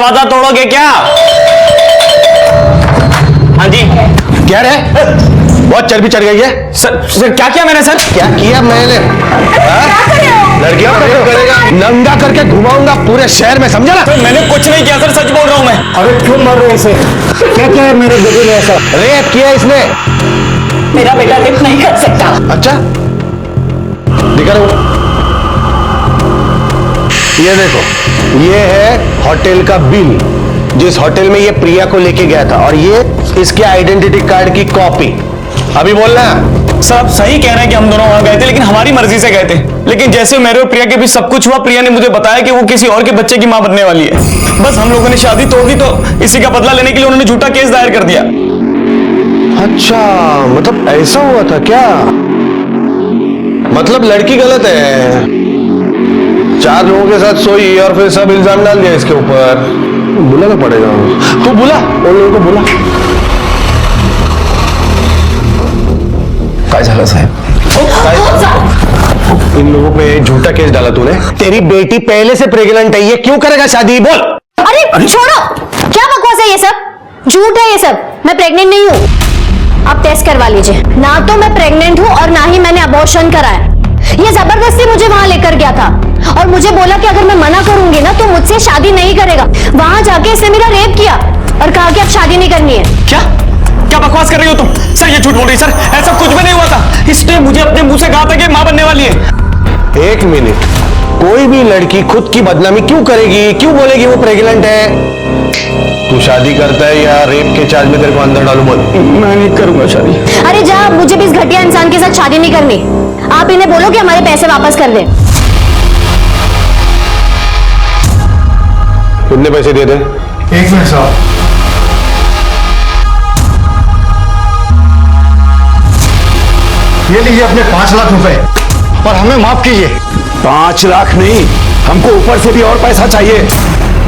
Q: दरवाजा तोड़ोगे क्या? हाँ जी।
F: क्या रे? बहुत चर्बी चढ़ गई है।
Q: सर क्या किया मैंने? सर
F: क्या किया मैंने? लड़कियों को करेगा, नंगा करके घुमाऊंगा पूरे शहर में, समझा ना?
Q: सर मैंने कुछ नहीं किया सर, सच बोल रहा हूँ मैं।
F: अरे क्यों मर रहे इसे? क्या क्या है मेरे बेटे ने ऐसा? रेप किया इसने?
T: मेरा बेटा रेप नहीं कर सकता।
F: अच्छा दिखा रहा। ये देखो, ये है होटल का बिल, जिस होटल में ये प्रिया को लेके गया था, और ये इसके आइडेंटिटी कार्ड की कॉपी। अभी बोलना।
Q: सर आप सही कह रहे हैं कि हम दोनों वहां गए थे, लेकिन हमारी मर्जी से गए थे। लेकिन जैसे मेरे और प्रिया के बीच सब कुछ हुआ, प्रिया ने मुझे बताया कि वो किसी और के बच्चे की मां बनने वाली है। बस हम लोगों ने शादी तोड़ दी, तो इसी का बदला लेने के लिए उन्होंने झूठा केस दायर कर दिया।
F: अच्छा, मतलब ऐसा हुआ था क्या? मतलब लड़की गलत है, 4 लोगों के साथ सोई और फिर सब इल्जाम डाल दिया इसके ऊपर। बुलाना पड़ेगा। तू बुला उन लोगों को, बुला।
S: काय झालं साहेब?
F: इन लोगों पे झूठा केस डाला तूने। तेरी बेटी पहले से प्रेग्नेंट है, ये क्यों करेगा शादी? बोल।
D: अरे छोड़ो, क्या बकवास है ये सब? झूठ है ये सब। मैं प्रेग्नेंट नहीं हूँ। आप टेस्ट करवा लीजिए। ना तो मैं प्रेग्नेंट हूँ और ना ही मैंने अबॉर्शन कराया। ये जबरदस्ती मुझे वहां लेकर गया था और मुझे बोला कि अगर मैं मना करूंगी ना तो मुझसे शादी नहीं करेगा। वहां जाके इसने मेरा रेप किया और कहा कि अब शादी नहीं करनी है।
Q: क्या क्या बकवास कर रही हो तुम? सर ये झूठ बोल रही। सर ऐसा कुछ भी नहीं हुआ था। इसने मुझे अपने मुंह से कहा था कि मां बनने वाली है।
F: एक मिनट, कोई भी लड़की खुद की बदनामी क्यों करेगी? क्यों बोलेगी वो प्रेग्नेंट है? तू शादी करता है या रेप के चार्ज में तेरे को अंदर डालूं? बोल।
Q: मैं नहीं करूंगा शादी।
D: अरे जा, मुझे भी इस घटिया इंसान के साथ शादी नहीं करनी। आप इन्हें बोलो कि हमारे पैसे वापस कर दें।
F: कितने पैसे दे दे?
E: 1 मिनट साहब। ये लीजिए अपने 5 लाख रुपए और हमें माफ कीजिए।
S: 5 लाख नहीं, हमको ऊपर से भी और पैसा चाहिए।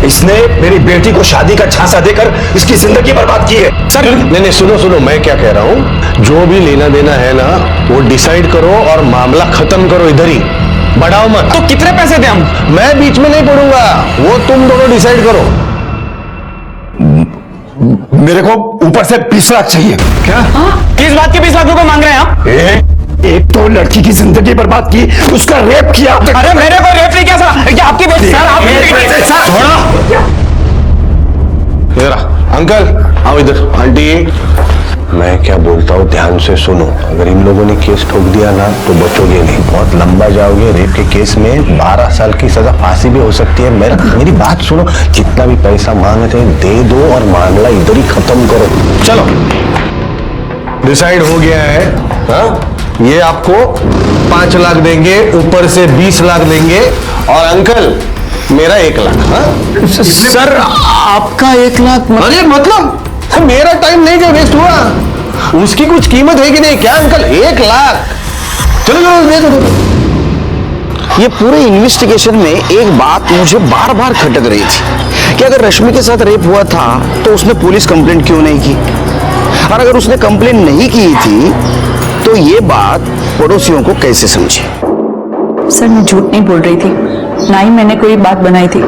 S: इसने मेरी बेटी को शादी का झांसा देकर इसकी जिंदगी बर्बाद की है।
F: सर नहीं, सुनो, मैं क्या कह रहा हूँ, जो भी लेना देना है ना वो डिसाइड करो और मामला खत्म करो इधर ही, बढ़ाओ मत।
Q: तो कितने पैसे दें हम?
F: मैं बीच में नहीं पड़ूंगा, वो तुम दोनों डिसाइड करो।
S: मेरे को ऊपर से 20 लाख चाहिए।
F: क्या?
Q: किस बात के 20 लाख रुपए मांग रहे हैं आप?
S: एक तो लड़की की जिंदगी बर्बाद की, उसका रेप किया।
Q: अरे मैंने कोई रेप नहीं किया सर। क्या आपकी बेटी? सर आप
F: इधर अंकल आओ इधर। आंटी मैं क्या बोलता हूँ ध्यान से सुनो। अगर इन लोगों ने केस ठोक दिया ना तो बचोगे नहीं, बहुत लंबा जाओगे। रेप के केस में 12 साल की सजा, फांसी भी हो सकती है। मेरी बात सुनो, जितना भी पैसा मांगते हैं दे दो और मामला इधर ही खत्म करो। चलो डिसाइड हो गया है। हाँ, ये आपको 5 लाख देंगे, ऊपर से 20 लाख देंगे, और अंकल मेरा 1 लाख। हाँ
Q: सर आपका 1 लाख?
F: अरे मतलब मेरा टाइम नहीं जो वेस्ट हुआ, उसकी कुछ कीमत है कि नहीं? क्या अंकल 1 लाख? चलो दे दो।
P: ये पूरे इन्वेस्टिगेशन में एक बात मुझे बार बार खटक रही थी कि अगर रश्मि के साथ रेप हुआ था तो उसने पुलिस कंप्लेंट क्यों नहीं की, और अगर उसने कंप्लेंट नहीं की थी तो ये बात पड़ोसियों को कैसे समझे?
H: सर मैं झूठ नहीं बोल रही थी, ना ही मैंने कोई बात बनाई थी।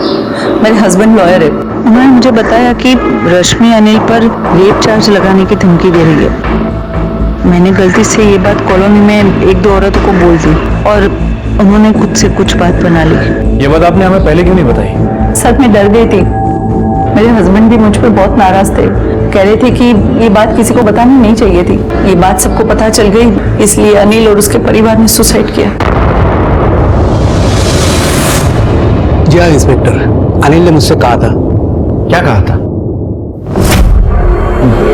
H: मेरे हस्बैंड लॉयर है, उन्होंने मुझे बताया कि रश्मि अनिल पर रेप चार्ज लगाने की धमकी दे रही है। मैंने गलती से ये बात कॉलोनी में 1-2 औरतों को बोल दी और उन्होंने खुद से कुछ बात बना ली।
J: ये बात आपने हमें पहले क्यों नहीं बताई?
H: सर मैं डर गई थी। मेरे हस्बैंड भी मुझ पर बहुत नाराज थे, कह रहे थे कि ये बात किसी को बतानी नहीं चाहिए थी। ये बात सबको पता चल गई, इसलिए अनिल और उसके परिवार ने सुसाइड किया।
F: जी हाँ इंस्पेक्टर, अनिल ने मुझसे कहा था। क्या कहा था?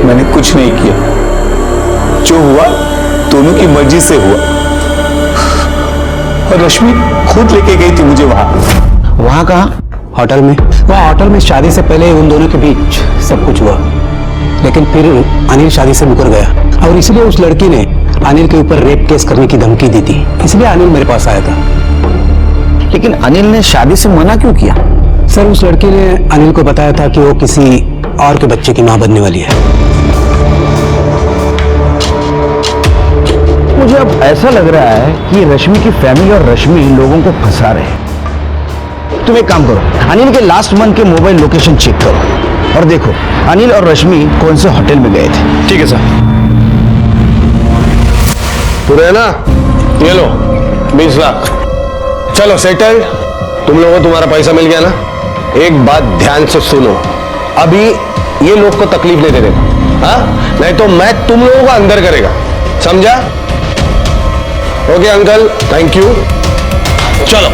S: मैंने कुछ नहीं किया, जो हुआ दोनों की मर्जी से हुआ, और रश्मि खुद लेके गई थी मुझे वहां।
F: वहां कहा? होटल में। वहाँ होटल में शादी से पहले उन दोनों के बीच सब कुछ हुआ, लेकिन फिर अनिल शादी से मुकर गया और इसलिए उस लड़की ने अनिल के ऊपर रेप केस करने की धमकी दी थी, इसलिए अनिल मेरे पास आया था।
P: लेकिन अनिल ने शादी से मना क्यों किया?
F: सर उस लड़की ने अनिल को बताया था कि वो किसी और के बच्चे की मां बनने वाली है।
P: मुझे अब ऐसा लग रहा है कि रश्मि की फैमिली और रश्मि लोगों को फंसा रहे हैं। तुम एक काम करो, अनिल के लास्ट मंथ के मोबाइल लोकेशन चेक करो और देखो अनिल और रश्मि कौन से होटल में गए थे।
J: ठीक है सर।
F: पूरे ना, ये लो 20 लाख। चलो सेटल। तुम लोगों को तुम्हारा पैसा मिल गया ना। एक बात ध्यान से सुनो, अभी ये लोग को तकलीफ नहीं दे देना, हाँ? नहीं तो मैं तुम लोगों को अंदर करेगा, समझा? Okay uncle, thank you. चलो।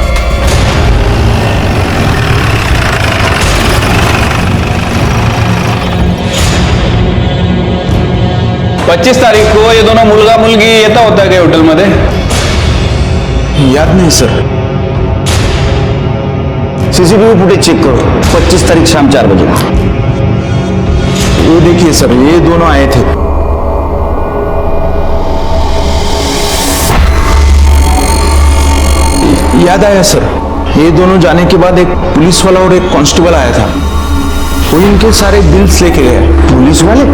Q: पच्चीस तारीख को ये दोनों मुलगा मुलगी येता होता काय होटल मध्ये?
P: याद नहीं सर। सीसीटीवी फुटेज चेक करो, 25 तारीख शाम 4 बजे।
F: ये देखिए सर, ये दोनों आए थे। याद आया सर, ये दोनों जाने के बाद एक पुलिस वाला और एक कांस्टेबल आया था। वो इनके सारे बिल्स लेके गए।
P: पुलिस वाले?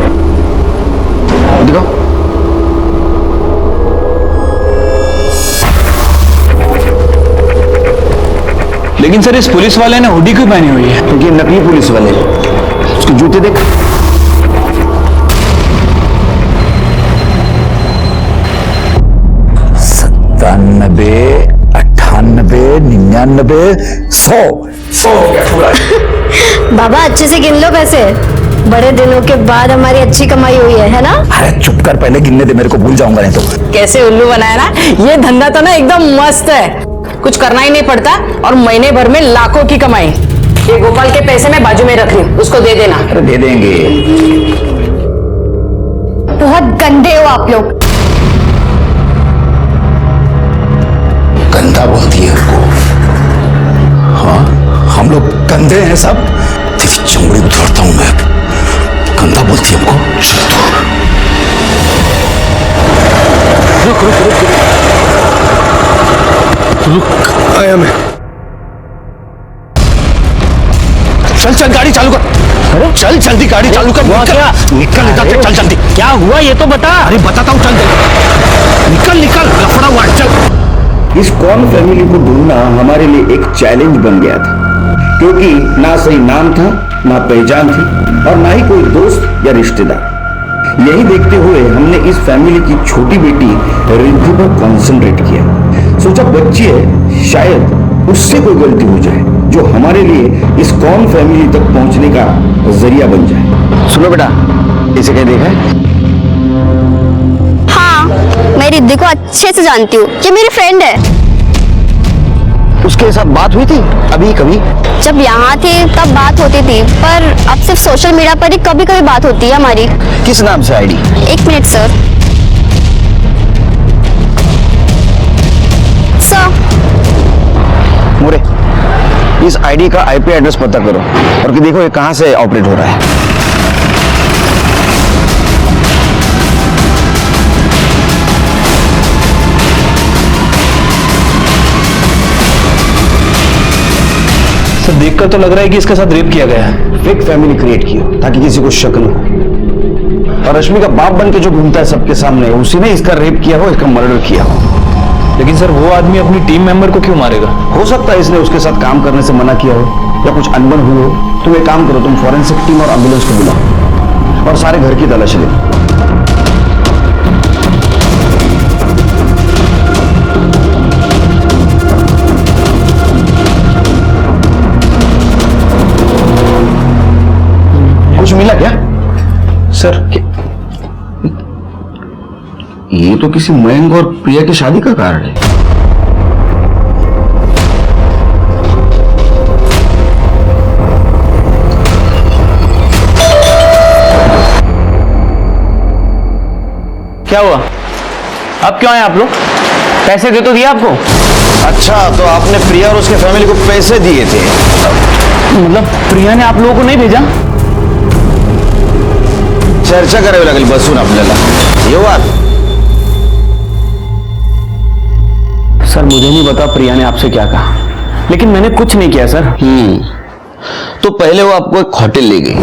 P: दिखाओ।
J: लेकिन सर इस पुलिस वाले ने हुडी क्यों पहनी हुई है?
P: क्योंकि नकली पुलिस वाले, उसके जूते देख।
S: 97, 98, 99, 100
I: बाबा अच्छे से गिन लो पैसे, बड़े दिनों के बाद हमारी अच्छी कमाई हुई है ना?
S: अरे चुप कर, पहले गिनने दे मेरे को, भूल जाऊंगा नहीं तो।
R: कैसे उल्लू बनाया ना, ये धंधा तो ना एकदम मस्त है, कुछ करना ही नहीं पड़ता और महीने भर में लाखों की कमाई। ये गोपाल के पैसे मैं बाजू में रख रही हूँ, उसको दे देना।
S: अरे दे देंगे।
I: बहुत गंदे हो आप लोग।
S: गंदा बोलती है हमको? हाँ, हम लोग गंदे हैं सब? तेरी चमड़ी उतारता हूं मैं। गंदा बोलती है हमको?
F: रुक रुक रुक रुक, आया मैं। चल चल गाड़ी चालू कर। अरे चल जल्दी गाड़ी चालू कर। निकल निकल चल जल्दी। क्या हुआ ये तो बता। अरे बताता हूँ, चल निकल निकल, लफड़ा हुआ, चल।
P: इस कौन फैमिली को ढूंढना हमारे लिए एक चैलेंज बन गया था, क्योंकि ना सही नाम था, ना पहचान थी और ना ही कोई दोस्त या रिश्तेदार। यही देखते हुए हमने इस फैमिली की छोटी बेटी रिद्धि पर कंसंट्रेट किया। सोचा बच्ची है, शायद उससे कोई गलती हो जाए जो हमारे लिए इस कौन फैमिली तक पहुंचने का जरिया बन जाए। सुनो बेटा, इसे क्या देखा है?
D: हाँ, मैं रिद्धि को अच्छे से जानती हूँ, ये मेरी फ्रेंड है।
P: उसके साथ बात हुई थी अभी कभी?
D: जब यहाँ थी तब बात होती थी, पर अब सिर्फ सोशल मीडिया पर ही कभी कभी बात होती है हमारी।
P: किस नाम से आईडी?
D: 1 minute sir.
P: मोरे, इस आईडी का आईपी एड्रेस पता करो और कि देखो ये कहां से ऑपरेट हो रहा है।
J: सर देखकर तो लग रहा है कि इसके साथ रेप किया गया है।
P: फेक फैमिली क्रिएट की हो ताकि किसी को शक न हो, और रश्मि का बाप बन के जो घूमता है सबके सामने, उसी ने इसका रेप किया हो, इसका मर्डर किया हो।
J: लेकिन सर वो आदमी अपनी टीम मेंबर को क्यों मारेगा?
P: हो सकता है इसने उसके साथ काम करने से मना किया हो या कुछ अनबन हुई हो। तुम एक काम करो, तुम फॉरेंसिक टीम और एम्बुलेंस को बुलाओ और सारे घर की तलाशी लो। कुछ मिला क्या
J: सर?
P: ये तो किसी मयंक और प्रिया की शादी का कार्ड है।
J: क्या हुआ? अब क्यों आए आप लोग? पैसे दे तो दिया आपको।
P: अच्छा, तो आपने प्रिया और उसके फैमिली को पैसे दिए थे?
J: मतलब प्रिया ने आप लोगों को नहीं भेजा?
P: चर्चा करावी लागेल बसून आपल्याला। येऊ आत।
J: सर मुझे नहीं पता प्रिया ने आपसे क्या कहा, लेकिन मैंने कुछ नहीं किया सर।
P: तो पहले वो आपको एक होटल ले गई,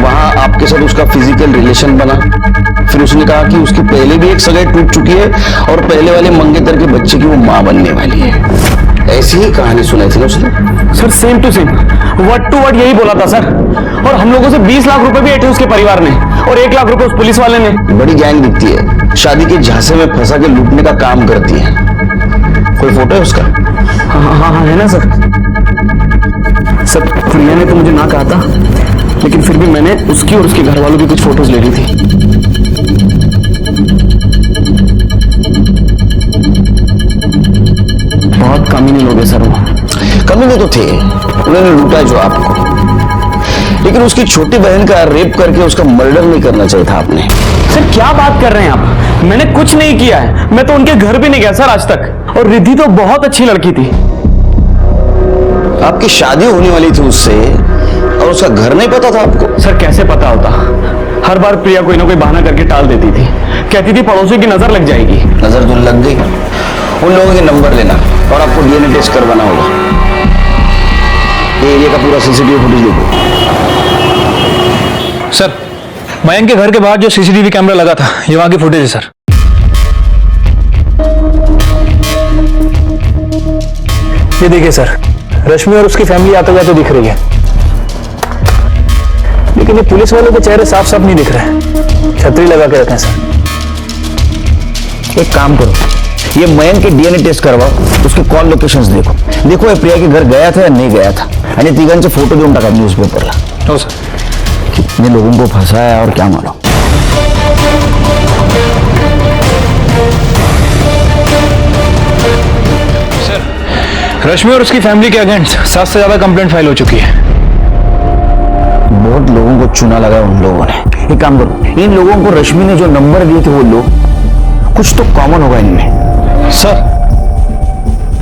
P: वहां आपके साथ उसका फिजिकल रिलेशन बना, फिर उसने कहा कि उसकी पहले भी एक सगाई टूट चुकी है और पहले वाले मंगेतर के बच्चे की वो मां बनने वाली है। ऐसी ही कहानी सुनाई थी ना उसने?
Q: Sir same to same, word to word यही बोला था सर। और हम लोगों से 20 लाख रुपए भी ऐठे उसके परिवार ने, और 1 लाख रुपए उस पुलिस वाले ने।
P: बड़ी गैंग दिखती है, शादी के झांसे में फंसा के लूटने का काम करती है। कोई फोटो है उसका?
Q: हाँ है ना सर। सर प्रिया ने तो मुझे ना कहा था, लेकिन फिर भी मैंने उसकी और उसके घर वालों की कुछ फोटोज ले ली थी। बहुत कमीने लोग हैं सर वो।
P: कमीने तो थे, उन्होंने लूटा जो आपको, लेकिन उसकी छोटी बहन का रेप करके उसका मर्डर नहीं करना चाहिए था आपने।
Q: सर क्या बात कर रहे हैं आप? मैंने कुछ नहीं किया है, मैं तो उनके घर भी नहीं गया सर आज तक। और रिद्धि तो बहुत अच्छी लड़की थी।
P: आपकी शादी होने वाली थी उससे, और उसका घर नहीं पता था आपको?
Q: सर कैसे पता होता? हर बार प्रिया कोई ना कोई बहाना करके टाल देती थी, कहती थी पड़ोसी की नजर लग जाएगी।
P: नजर तो लग गई। उन लोगों के नंबर लेना और आपको डीएनए टेस्ट करवाना होगा। ये एरिया का पूरा सीसीटीवी फुटेज देखो।
J: सर मयंक के घर के बाहर जो सीसीटीवी कैमरा लगा था, ये वहां की फुटेज है सर। ये देखिए सर, रश्मि और उसकी फैमिली आते जाते दिख रही है, लेकिन ये पुलिस वालों के चेहरे साफ साफ नहीं दिख रहे। छतरी लगा के रखे हैं सर।
P: एक काम करो, ये मयंक के डीएनए टेस्ट करवाओ, उसके कॉल लोकेशंस देखो ये प्रिया के घर गया था या नहीं गया था, आणि तिघांचे फोटो देऊन टाका न्यूज़पेपरला।
J: हो सर।
P: कितने लोगों को फंसाया और क्या मालूम।
J: सर रश्मि और उसकी फैमिली के अगेंस्ट 7 से ज्यादा कंप्लेंट फाइल हो चुकी है।
P: बहुत लोगों को चुना लगा उन लोगों ने। एक काम करो, इन लोगों को रश्मि ने जो नंबर दिए थे वो लोग, कुछ तो कॉमन होगा इनमें।
J: सर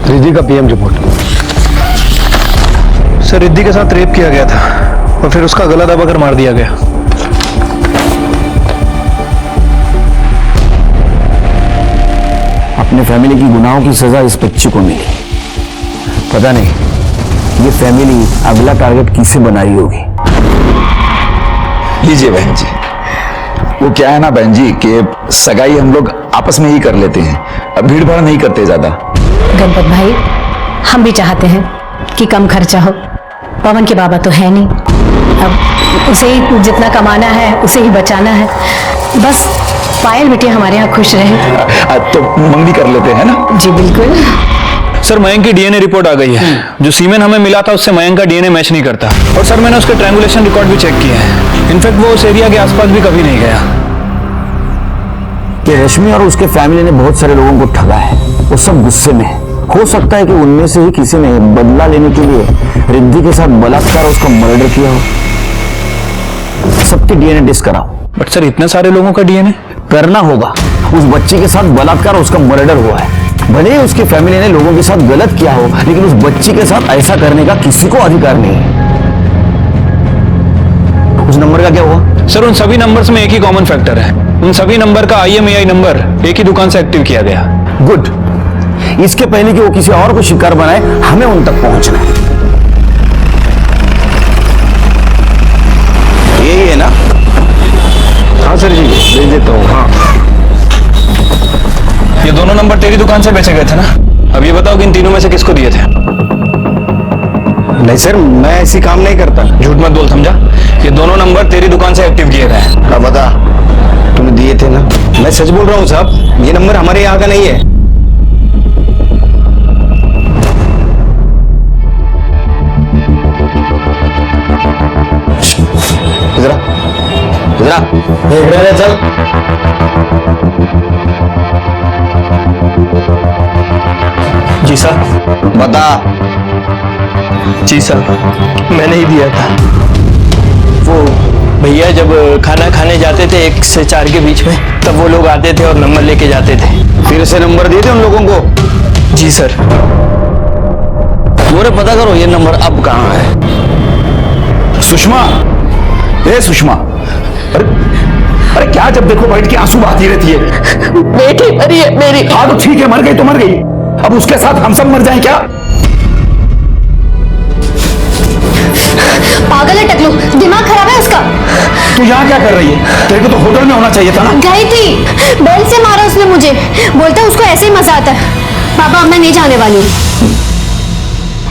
J: रिद्धि का पीएम रिपोर्ट। सर रिद्धि के साथ रेप किया गया था और फिर उसका गला दबाकर मार दिया गया।
P: अपने फैमिली की गुनाहों की सजा इस बच्ची को मिली। पता नहीं ये फैमिली अगला टारगेट किसे बना रही होगी।
S: लीजिए बहन जी, वो क्या है ना बहन जी कि सगाई हम लोग आपस में ही कर लेते हैं, अब भीड़ भाड़ नहीं करते ज्यादा।
R: गणपत भाई, हम भी चाहते हैं कि कम खर्चा हो। पवन के बाबा तो है नहीं, अब उसे ही जितना कमाना है उसे ही बचाना है। बस पायल बेटी हमारे यहाँ खुश रहे।
S: तो मंगनी कर लेते हैं ना?
R: जी बिल्कुल।
J: सर मयंक की डीएनए रिपोर्ट आ गई है। जो सीमेन हमें मिला था उससे मयंक का डीएनए मैच नहीं करता। और सर मैंने उसके ट्रायंगुलेशन रिकॉर्ड भी चेक किया है। इनफैक्ट वो उस एरिया के आसपास भी कभी नहीं गया।
P: कि रश्मि और उसके फैमिली ने बहुत सारे लोगों को ठगा है, वो सब गुस्से में है। हो सकता है कि उनमें से ही किसी ने बदला लेने के लिए रिद्धि के साथ बलात्कार और उसका मर्डर किया हो। सबके डीएनए टेस्ट कराओ।
J: बट सर इतने सारे लोगों का डीएनए
P: करना होगा। उस बच्ची के साथ बलात्कार और उसका मर्डर हुआ है। भले ही उसकी फैमिली ने लोगों के साथ गलत किया हो, लेकिन उस बच्ची के साथ ऐसा करने का किसी को अधिकार नहीं है। उस नंबर का क्या हुआ?
J: सर उन सभी नंबर्स में एक ही कॉमन फैक्टर है। उन सभी नंबर का IMEI नंबर एक ही दुकान से एक्टिव किया गया।
P: गुड। इसके पहले कि वो किसी और को शिकार बनाए, हमें उन तक पहुंचना है। यही है ना?
J: हाँ सर जी, भेज देता हूँ। हाँ ये दोनों नंबर तेरी दुकान से बेचे गए थे ना? अब ये बताओ कि इन तीनों में से किसको दिए थे?
F: नहीं सर, मैं ऐसी काम नहीं करता।
J: झूठ मत बोल, समझा? ये दोनों नंबर तेरी दुकान से एक्टिव किए गए हैं।
P: अब बता, तुम दिए थे ना?
F: मैं सच बोल रहा हूँ साहब, ये नंबर हमारे यहाँ का नहीं है।
P: चल।
J: जी सर।
P: बता।
J: जी सर, मैंने ही दिया था। वो भैया जब खाना खाने जाते थे 1 से 4 के बीच में, तब वो लोग आते थे और नंबर लेके जाते थे।
P: फिर से नंबर दिए थे उन लोगों को?
J: जी सर।
P: मोरे पता करो ये नंबर अब कहाँ है।
S: सुषमा, ए सुषमा, अरे क्या जब देखो बैठ के आंसू बहाती रहती है?
T: बेटी मरी है मेरी।
S: हाँ तो ठीक है, मर गई तो मर गई, अब उसके साथ हम सब मर जाएं क्या?
D: पागल है टकलू, दिमाग खराब है उसका।
S: तू यहाँ क्या कर रही है? तेरे को तो होटल में होना चाहिए था ना।
D: गई थी, बेल से मारा उसने मुझे, बोलता उसको ऐसे ही मजा आता है। पापा अब मैं नहीं जाने वाली हूँ।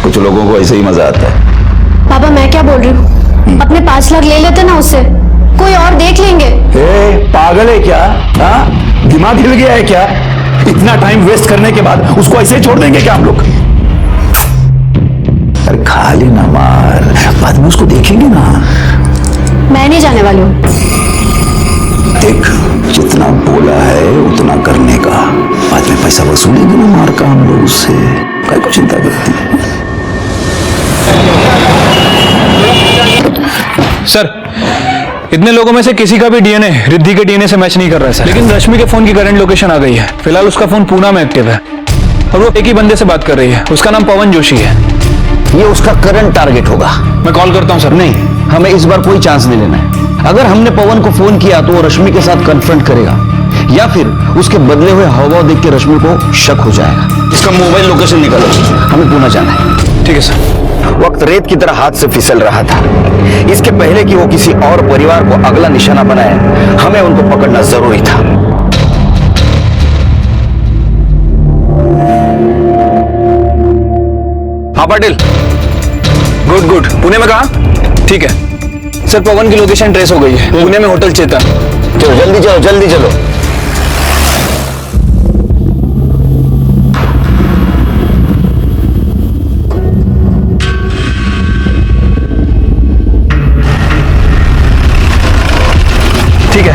S: कुछ लोगों को ऐसे ही मजा आता है।
I: पापा मैं क्या बोल रही हूँ, अपने 5 लाख ले लेते ना उससे, कोई और देख लेंगे।
P: पागल है क्या? हाँ, दिमाग हिल गया है क्या? इतना टाइम वेस्ट करने के बाद उसको ऐसे ही छोड़ देंगे क्या हम लोग? अरे खाली ना मार, बाद में उसको देखेंगे ना।
I: मैं नहीं जाने वाली हूँ।
S: देख, जितना बोला है उतना करने का, बाद में पैसा वसूलेंगे ना मार का हम लोग उससे, काय को चिंता करती है।
Q: सर, इतने लोगों में से किसी का भी डीएनए रिद्धि के डीएनए से मैच नहीं कर रहा है सर। लेकिन रश्मि के फोन की करंट लोकेशन आ गई है। फिलहाल उसका फोन पूना में एक्टिव है और वो एक ही बंदे से बात कर रही है, उसका नाम पवन जोशी है।
P: ये उसका करंट टारगेट होगा।
Q: मैं कॉल करता हूं सर।
P: नहीं, हमें इस बार कोई चांस नहीं लेना है। अगर हमने पवन को फोन किया तो वो रश्मि के साथ कन्फ्रंट करेगा या फिर उसके बदले हुए हावभाव देख के रश्मि को शक हो जाएगा। इसका मोबाइल लोकेशन निकालो, हमें पूना जाना है।
Q: ठीक है सर।
P: वक्त रेत की तरह हाथ से फिसल रहा था। इसके पहले कि वो किसी और परिवार को अगला निशाना बनाए, हमें उनको पकड़ना जरूरी था।
Q: हाँ पाटिल, गुड गुड। पुणे में कहा? ठीक है सर, पवन की लोकेशन ट्रेस हो गई है। पुणे में होटल चेतन।
P: चलो जल्दी चलो, जल्दी चलो।
Q: ठीक है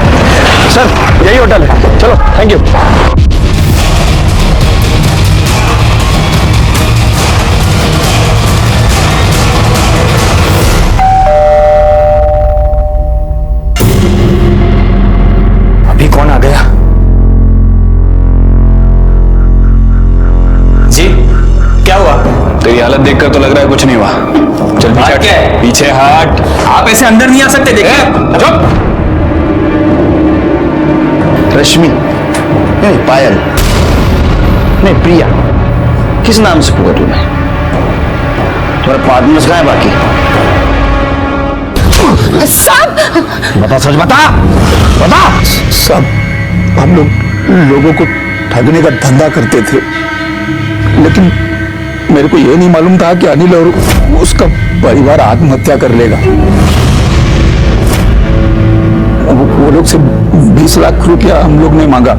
Q: सर, यही होटल है। चलो, थैंक यू।
P: अभी कौन आ गया?
Q: जी, क्या हुआ? तेरी हालत देखकर तो लग रहा है कुछ नहीं हुआ। चल पीछे हट, पीछे हट। आप ऐसे अंदर नहीं आ सकते, देखिए। चुप।
P: रश्मि नहीं, पायल नहीं, प्रिया, किस नाम से पुकारूं मैं? तुम्हारे पार्टनर्स कहाँ है बाकी?
I: सब
P: बता, सच बता, बता।
S: सब हम लोगों को ठगने का धंधा करते थे, लेकिन मेरे को यह नहीं मालूम था कि अनिल और उसका परिवार आत्महत्या कर लेगा। वो लोग से 20 लाख रुपया हम लोग ने मांगा।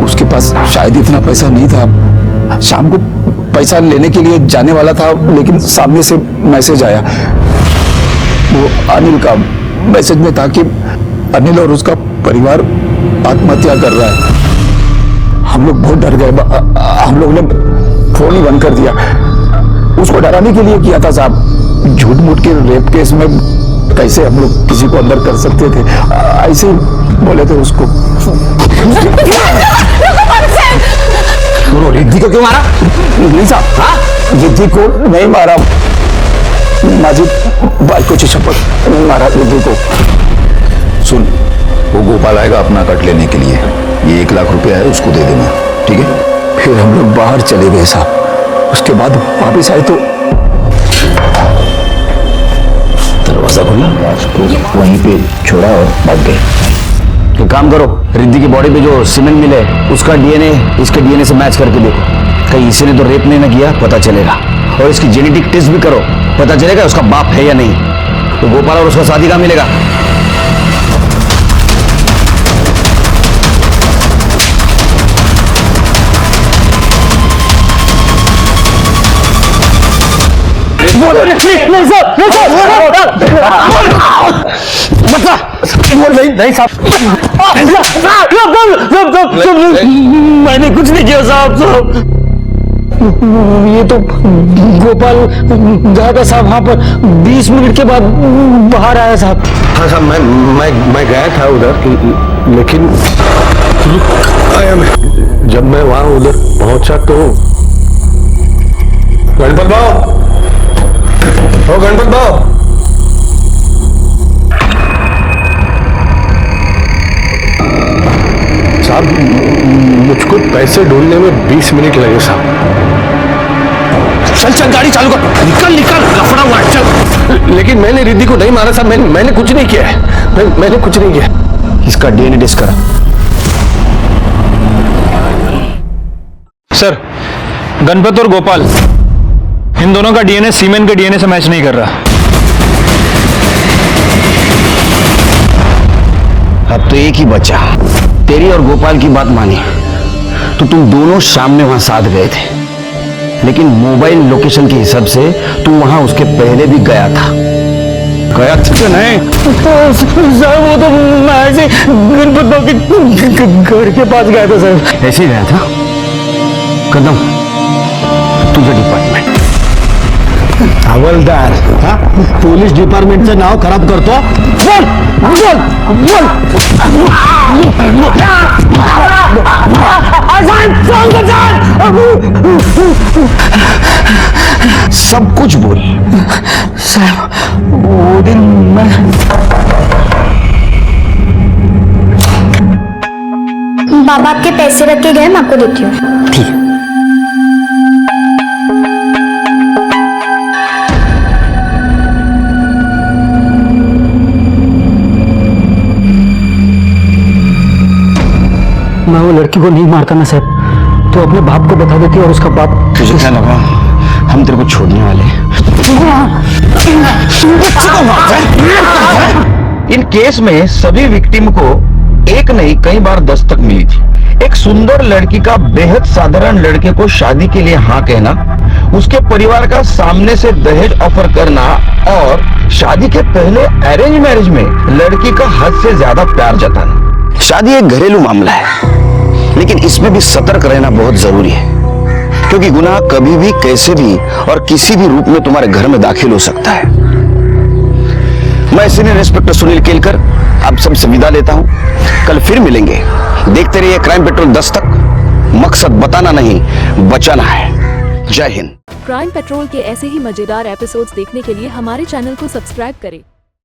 S: उसके पास शायद इतना पैसा नहीं था। शाम को पैसा लेने के लिए जाने वाला था, लेकिन सामने से मैसेज आया। वो अनिल का मैसेज में था कि अनिल और उसका परिवार आत्महत्या कर रहा है। हम लोग बहुत डर गए। हम लोग ने फोन ही बंद कर दिया। उसको डराने के लिए किया था साहब। झूठ मूठ के रेप केस में कैसे हम लोग किसी को अंदर कर सकते थे, ऐसे ही बोले थे उसको।
P: रिद्धि को क्यों मारा?
S: नहीं साहब, हाँ, रिद्धि को नहीं मारा, माझी बाइको की शपथ मारा रिद्धि को। सुन, वो गोपाल आएगा अपना कट लेने के लिए। ये 1 लाख रुपया है, उसको दे देना, ठीक है? फिर हम लोग बाहर चले गए साहब। उसके बाद वापिस आए तो दरवाजा खुला, उसको वहीं पे छोड़ा और भाग गए।
P: तो काम करो, रिद्धि की बॉडी पे जो सीमेंट मिले उसका डीएनए इसके डीएनए से मैच करके देखो। कहीं इसी ने तो रेप नहीं ना किया, पता चलेगा। और इसकी जेनेटिक टेस्ट भी करो, पता चलेगा उसका बाप है या नहीं। तो गोपाल और उसका साथी कहाँ मिलेगा?
J: मैंने कुछ नहीं किया साहब। ये तो गोपाल गया था साहब वहां पर, 20 मिनट के बाद बाहर आया साहब।
F: हाँ साहब, मैं गया था उधर, लेकिन आया मैं। जब मैं वहां उधर पहुंचा तो गणपत भाव, ओ गणपत भाव, साहब मुझको पैसे ढूंढने में 20 मिनट लगे साहब।
P: चल चल गाड़ी चालू कर, निकल निकल, लफड़ा हुआ चल।
F: लेकिन मैंने रिद्धि को नहीं मारा साहब, मैंने कुछ नहीं किया है। मैंने कुछ नहीं किया।
P: इसका डीएनए टेस्ट करा।
Q: सर, गणपत और गोपाल इन दोनों का डीएनए सीमेंट के डीएनए से मैच नहीं कर रहा।
P: अब तो एक ही बचा। तेरी और गोपाल की बात मानी तो तुम दोनों शाम में वहां साथ गए थे, लेकिन मोबाइल लोकेशन के हिसाब से तू वहां उसके पहले भी गया था। गया था नहीं?
Q: सर वो तो मैं ऐसे गणपत के घर के पास गया था सर।
P: ऐसे ही गया था? कदम तुझे डिपार्टमेंट
F: हवलदार पुलिस डिपार्टमेंटचं नाव खराब करतो।
P: सब कुछ बोल।
Q: सर वो दिन मैं
D: बाबा आपके पैसे रख के गए, मैं आपको देती हूँ।
P: ठीक है।
F: मैं वो लड़की को नहीं मारता ना साहब, तो अपने बाप को बता देती और उसका बाप।
P: तुझे क्या लगा हम तेरे को छोड़ने वाले? इन केस में सभी विक्टिम को एक नहीं कई बार दस्तक मिली थी। एक सुंदर लड़की का बेहद साधारण लड़के को शादी के लिए हाँ कहना, उसके परिवार का सामने से दहेज ऑफर करना और शादी के पहले अरेंज मैरिज में लड़की का हद से ज्यादा प्यार जताना। शादी एक घरेलू मामला है, लेकिन इसमें भी सतर्क रहना बहुत जरूरी है, क्योंकि गुनाह कभी भी कैसे भी और किसी भी रूप में तुम्हारे घर में दाखिल हो सकता है। मैं सीनियर इंस्पेक्टर सुनील केलकर आप सबसे विदा लेता हूं। कल फिर मिलेंगे। देखते रहिए क्राइम पेट्रोल दस्तक। मकसद बताना नहीं, बचाना है। जय हिंद।
B: क्राइम पेट्रोल के ऐसे ही मजेदार एपिसोड्स देखने के लिए हमारे चैनल को सब्सक्राइब करें।